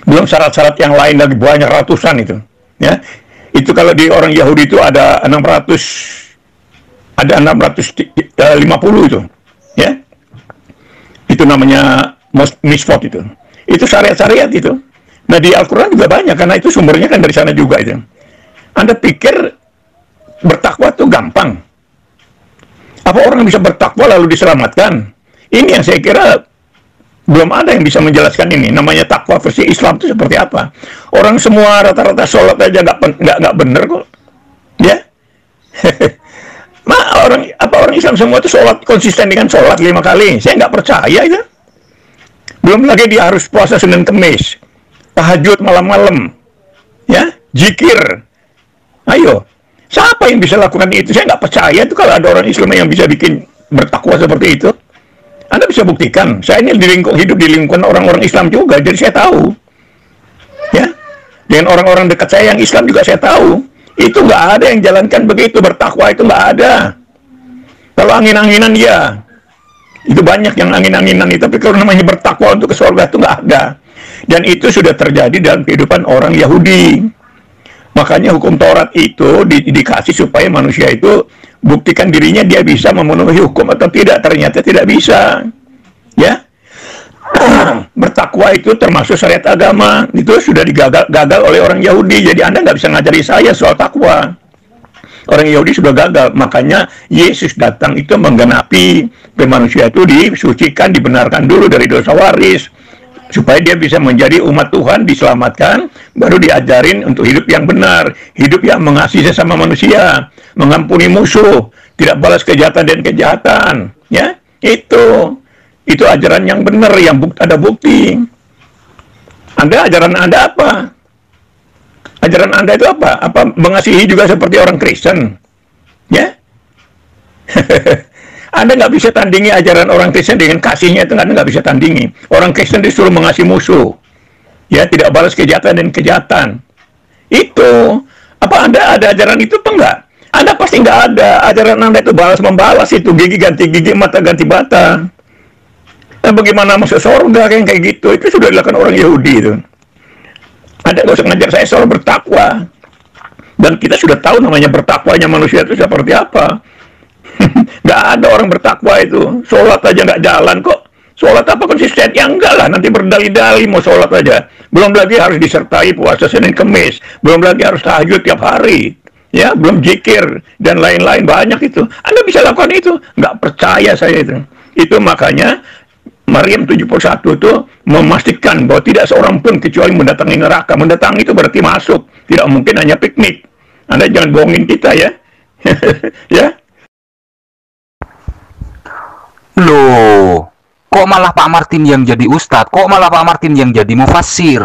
Belum syarat-syarat yang lain lagi banyak ratusan itu. Ya, itu kalau di orang Yahudi itu ada 650 itu. Ya. Itu namanya misfot itu. Itu syariat-syariat itu. Nah, di Al-Quran juga banyak, karena itu sumbernya kan dari sana juga itu. Anda pikir bertakwa itu gampang? Apa orang bisa bertakwa lalu diselamatkan? Ini yang saya kira belum ada yang bisa menjelaskan ini. Namanya takwa versi Islam itu seperti apa? Orang semua rata-rata sholat aja nggak bener kok. Ya? Orang Islam semua itu sholat konsisten dengan sholat 5 kali. Saya nggak percaya itu. Belum lagi dia harus puasa Senin Kemis, tahajud malam-malam, ya, zikir. Ayo, siapa yang bisa lakukan itu? Saya nggak percaya itu kalau ada orang Islam yang bisa bikin bertakwa seperti itu. Anda bisa buktikan. Saya ini hidup di lingkungan orang-orang Islam juga, jadi saya tahu. Ya, dengan orang-orang dekat saya yang Islam juga saya tahu. Itu nggak ada yang jalankan begitu, bertakwa itu nggak ada. Kalau angin-anginan ya, itu banyak yang angin-anginan itu, tapi kalau namanya bertakwa untuk ke surga itu nggak ada. Dan itu sudah terjadi dalam kehidupan orang Yahudi. Makanya hukum Taurat itu dikasih supaya manusia itu buktikan dirinya dia bisa memenuhi hukum atau tidak. Ternyata tidak bisa. Ya, bertakwa itu termasuk syariat agama. Itu sudah gagal oleh orang Yahudi. Jadi Anda nggak bisa ngajari saya soal takwa. Orang Yahudi sudah gagal. Makanya Yesus datang itu menggenapi manusia itu disucikan, dibenarkan dulu dari dosa waris, supaya dia bisa menjadi umat Tuhan, diselamatkan, baru diajarin untuk hidup yang benar, hidup yang mengasihi sesama manusia, mengampuni musuh, tidak balas kejahatan dan kejahatan. Ya, itu ajaran yang benar, yang ada bukti. Ajaran Anda apa? Ajaran Anda itu apa? Apa mengasihi juga seperti orang Kristen? Ya? Anda nggak bisa tandingi ajaran orang Kristen dengan kasihnya, itu Anda nggak bisa tandingi. Orang Kristen disuruh mengasihi musuh. Ya, tidak balas kejahatan dan kejahatan. Itu. Apa Anda ada ajaran itu apa enggak? Anda pasti nggak ada. Ajaran Anda itu balas-membalas itu. Gigi ganti gigi, mata ganti mata. Nah, bagaimana masuk surga kayak gitu? Itu sudah dilakukan orang Yahudi itu. Anda nggak usah ngajar saya soal bertakwa. Dan kita sudah tahu namanya bertakwanya manusia itu seperti apa. Nggak ada orang bertakwa itu. Sholat aja nggak jalan kok. Sholat apa konsisten? Ya enggak lah, nanti berdali-dali mau sholat aja. Belum lagi harus disertai puasa Senin Kemis. Belum lagi harus tahajud tiap hari. Ya, belum zikir dan lain-lain, banyak itu. Anda bisa lakukan itu. Nggak percaya saya itu. Itu makanya Maryam 71 itu memastikan bahwa tidak seorang pun kecuali mendatangi neraka. Mendatangi itu berarti masuk. Tidak mungkin hanya piknik. Anda jangan bohongin kita ya. Ya. Loh, kok malah Pak Martin yang jadi ustadz? Kok malah Pak Martin yang jadi mufassir?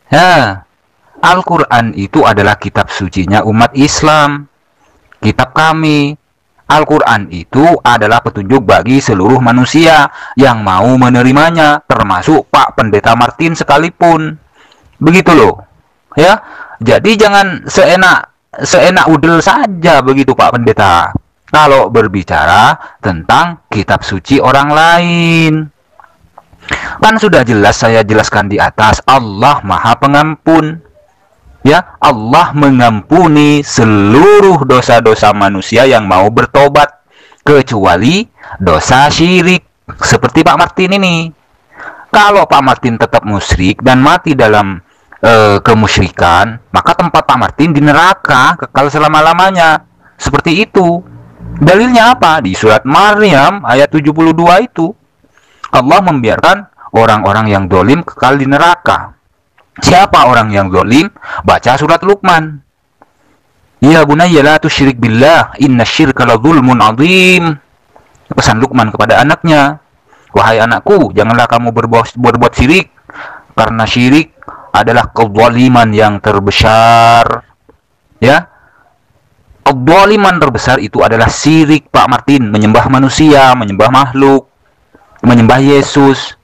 Nah, Al-Quran itu adalah kitab sucinya umat Islam, kitab kami. Al-Quran itu adalah petunjuk bagi seluruh manusia yang mau menerimanya, termasuk Pak Pendeta Martin sekalipun. Begitu loh, ya. Jadi jangan seenak udel saja begitu Pak Pendeta kalau berbicara tentang kitab suci orang lain. Kan sudah jelas saya jelaskan di atas, Allah Maha Pengampun. Ya, Allah mengampuni seluruh dosa-dosa manusia yang mau bertobat, kecuali dosa syirik. Seperti Pak Martin ini. Kalau Pak Martin tetap musyrik dan mati dalam kemusyrikan, maka tempat Pak Martin di neraka kekal selama-lamanya. Seperti itu. Dalilnya apa? Di surat Maryam ayat 72 itu. Allah membiarkan orang-orang yang dolim kekal di neraka. Siapa orang yang zalim? Baca surat Luqman. Ya bunayya la tusyrik billah, innasyirka ladzulmun adzim. Pesan Luqman kepada anaknya, wahai anakku, janganlah kamu berbuat syirik, karena syirik adalah kezaliman yang terbesar. Ya. Kezaliman terbesar itu adalah syirik, Pak Martin, menyembah manusia, menyembah makhluk, menyembah Yesus.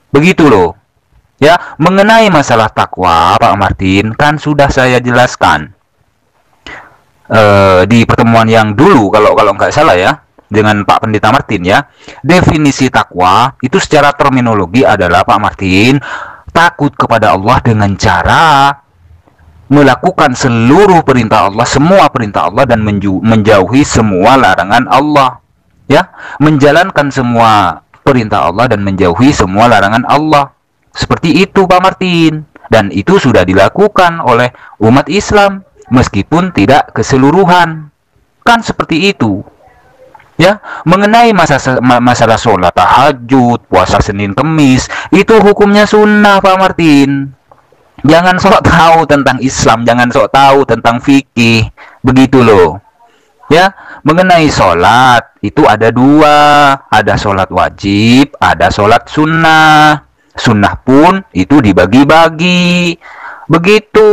Begitu loh. Ya, mengenai masalah takwa, Pak Martin, kan sudah saya jelaskan di pertemuan yang dulu, kalau nggak salah ya, dengan Pak Pendeta Martin ya. Definisi takwa itu secara terminologi adalah, Pak Martin, takut kepada Allah dengan cara melakukan seluruh perintah Allah, semua perintah Allah, dan menjauhi semua larangan Allah. Ya, menjalankan semua perintah Allah dan menjauhi semua larangan Allah. Seperti itu Pak Martin. Dan itu sudah dilakukan oleh umat Islam, meskipun tidak keseluruhan. Kan seperti itu. Ya, mengenai masalah sholat tahajud, puasa Senin Kemis, itu hukumnya sunnah Pak Martin. Jangan sok tahu tentang Islam, jangan sok tahu tentang fikih. Begitu loh. Ya, mengenai sholat, itu ada dua. Ada sholat wajib, ada sholat sunnah. Sunnah pun itu dibagi-bagi. Begitu.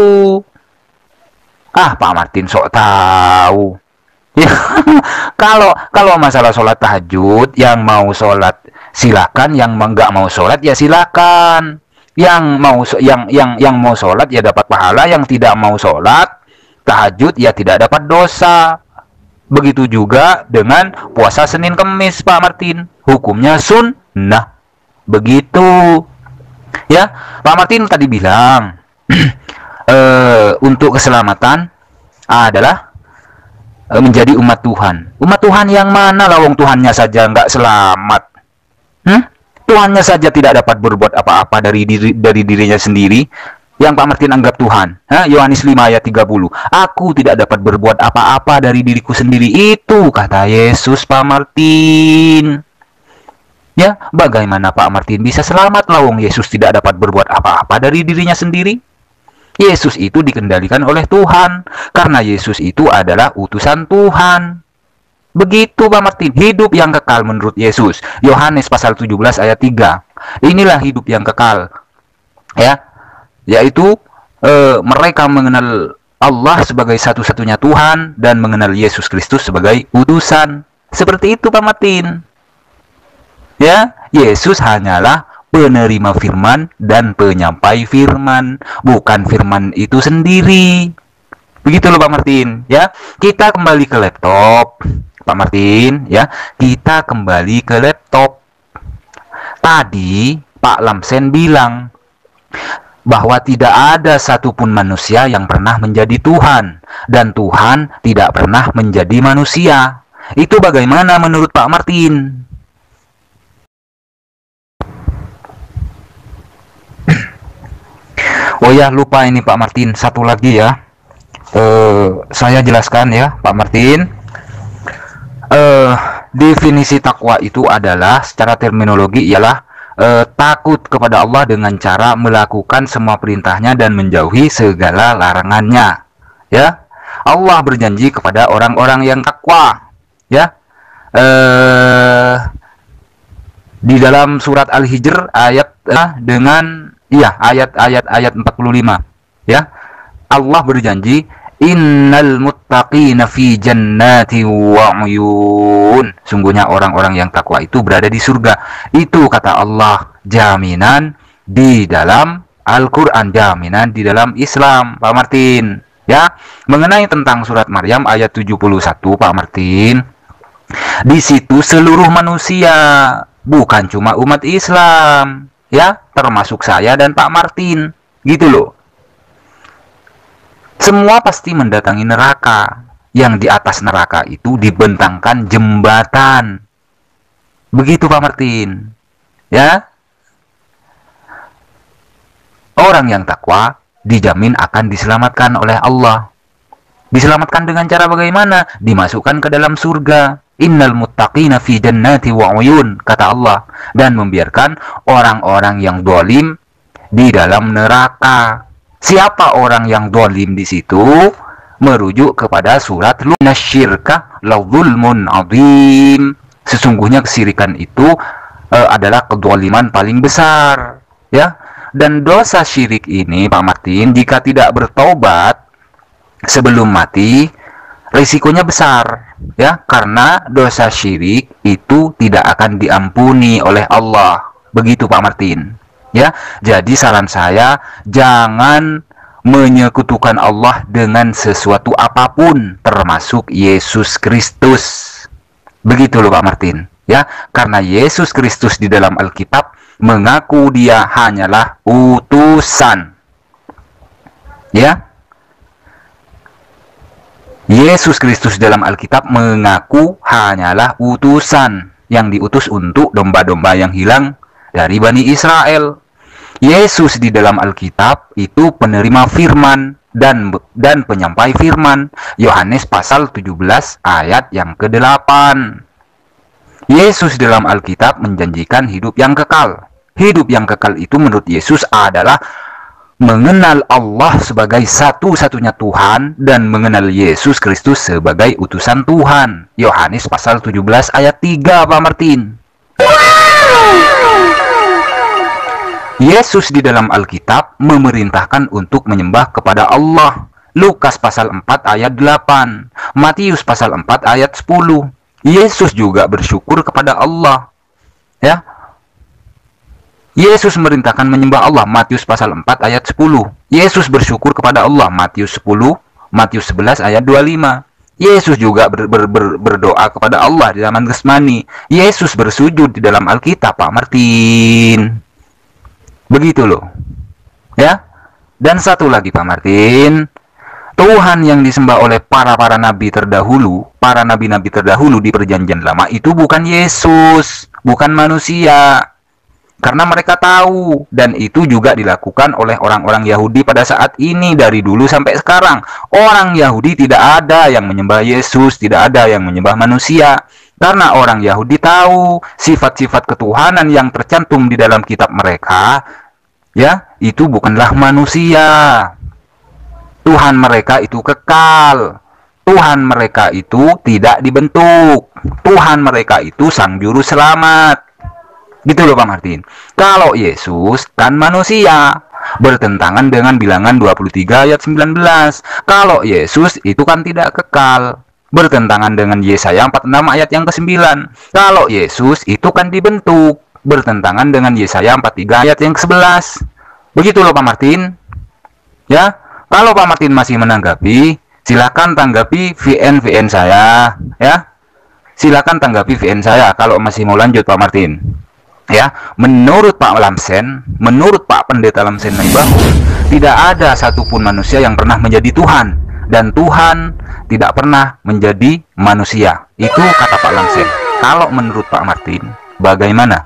Pak Martin sok tahu. Ya, kalau masalah sholat tahajud, yang mau sholat silakan, yang nggak mau sholat ya silakan. Yang mau sholat ya dapat pahala, yang tidak mau sholat tahajud ya tidak dapat dosa. Begitu juga dengan puasa Senin Kemis, Pak Martin. Hukumnya sunnah. Begitu. Ya, Pak Martin tadi bilang untuk keselamatan adalah menjadi umat Tuhan. Umat Tuhan yang mana? Lawang Tuhannya saja nggak selamat. Tuhannya saja tidak dapat berbuat apa-apa dari dirinya sendiri, yang Pak Martin anggap Tuhan. Yohanes 5 ayat 30. Aku tidak dapat berbuat apa-apa dari diriku sendiri. Itu kata Yesus, Pak Martin. Ya, bagaimana Pak Martin bisa selamat lawang Yesus tidak dapat berbuat apa-apa dari dirinya sendiri? Yesus itu dikendalikan oleh Tuhan, karena Yesus itu adalah utusan Tuhan. Begitu Pak Martin, hidup yang kekal menurut Yesus. Yohanes pasal 17 ayat 3. Inilah hidup yang kekal. Ya, yaitu mereka mengenal Allah sebagai satu-satunya Tuhan dan mengenal Yesus Kristus sebagai utusan. Seperti itu Pak Martin. Ya, Yesus hanyalah penerima firman dan penyampai firman, bukan firman itu sendiri. Begitu loh Pak Martin, ya. Kita kembali ke laptop, Pak Martin, ya. Kita kembali ke laptop. Tadi Pak Lamsen bilang bahwa tidak ada satupun manusia yang pernah menjadi Tuhan, dan Tuhan tidak pernah menjadi manusia. Itu bagaimana menurut Pak Martin? Oh ya, lupa ini Pak Martin, satu lagi ya. Saya jelaskan ya Pak Martin. Definisi takwa itu adalah secara terminologi ialah takut kepada Allah dengan cara melakukan semua perintahnya dan menjauhi segala larangannya. Ya, Allah berjanji kepada orang-orang yang takwa. Ya, di dalam surat Al-Hijr ayat dengan Iya, ayat 45. Ya. Allah berjanji, innal muttaqina fi jannati wa uyun. Sungguhnya orang-orang yang takwa itu berada di surga. Itu kata Allah, jaminan di dalam Al-Qur'an, jaminan di dalam Islam, Pak Martin. Ya, mengenai tentang surat Maryam ayat 71, Pak Martin. Di situ seluruh manusia, bukan cuma umat Islam, ya, termasuk saya dan Pak Martin, gitu loh. Semua pasti mendatangi neraka. Yang di atas neraka itu dibentangkan jembatan. Begitu Pak Martin. Ya. Orang yang takwa dijamin akan diselamatkan oleh Allah. Diselamatkan dengan cara bagaimana? Dimasukkan ke dalam surga. Innal muttaqina fi jannati wa uyun, kata Allah. Dan membiarkan orang-orang yang dolim di dalam neraka. Siapa orang yang dolim di situ? Merujuk kepada surat Lunasyirka ladzulmun adzim. Sesungguhnya kesirikan itu adalah kedoliman paling besar, ya. Dan dosa syirik ini, Pak Martin, jika tidak bertobat sebelum mati, risikonya besar, ya, karena dosa syirik itu tidak akan diampuni oleh Allah. Begitu Pak Martin. Ya, jadi saran saya, jangan menyekutukan Allah dengan sesuatu apapun, termasuk Yesus Kristus. Begitu loh Pak Martin. Ya, karena Yesus Kristus di dalam Alkitab mengaku dia hanyalah utusan. Ya, Yesus Kristus dalam Alkitab mengaku hanyalah utusan yang diutus untuk domba-domba yang hilang dari Bani Israel. Yesus di dalam Alkitab itu penerima firman dan penyampai firman. Yohanes pasal 17 ayat yang ke-8. Yesus dalam Alkitab menjanjikan hidup yang kekal. Hidup yang kekal itu menurut Yesus adalah mengenal Allah sebagai satu-satunya Tuhan dan mengenal Yesus Kristus sebagai utusan Tuhan. Yohanes pasal 17 ayat 3, Pak Martin. Yesus di dalam Alkitab memerintahkan untuk menyembah kepada Allah. Lukas pasal 4 ayat 8, Matius pasal 4 ayat 10. Yesus juga bersyukur kepada Allah. Ya. Yesus merintahkan menyembah Allah, Matius pasal 4 ayat 10. Yesus bersyukur kepada Allah, Matius 10, Matius 11 ayat 25. Yesus juga berdoa kepada Allah di zaman Getsemani. Yesus bersujud di dalam Alkitab, Pak Martin. Begitu loh. Ya. Dan satu lagi Pak Martin, Tuhan yang disembah oleh para nabi terdahulu, para nabi-nabi terdahulu di perjanjian lama itu bukan Yesus, bukan manusia. Karena mereka tahu, dan itu juga dilakukan oleh orang-orang Yahudi pada saat ini dari dulu sampai sekarang. Orang Yahudi tidak ada yang menyembah Yesus, tidak ada yang menyembah manusia. Karena orang Yahudi tahu sifat-sifat ketuhanan yang tercantum di dalam kitab mereka, ya, itu bukanlah manusia. Tuhan mereka itu kekal. Tuhan mereka itu tidak dibentuk. Tuhan mereka itu sang juru selamat. Gitu loh Pak Martin. Kalau Yesus kan manusia, bertentangan dengan bilangan 23 ayat 19. Kalau Yesus itu kan tidak kekal, bertentangan dengan Yesaya 46 ayat yang ke-9. Kalau Yesus itu kan dibentuk, bertentangan dengan Yesaya 43 ayat yang ke-11. Begitu loh Pak Martin. Ya, kalau Pak Martin masih menanggapi, silakan tanggapi VN saya, ya. Silakan tanggapi VN saya kalau masih mau lanjut Pak Martin. Ya, menurut Pak Lamsen, menurut Pak Pendeta Lamsen Naibahu, tidak ada satupun manusia yang pernah menjadi Tuhan, dan Tuhan tidak pernah menjadi manusia. Itu kata Pak Lamsen. Kalau menurut Pak Martin, bagaimana?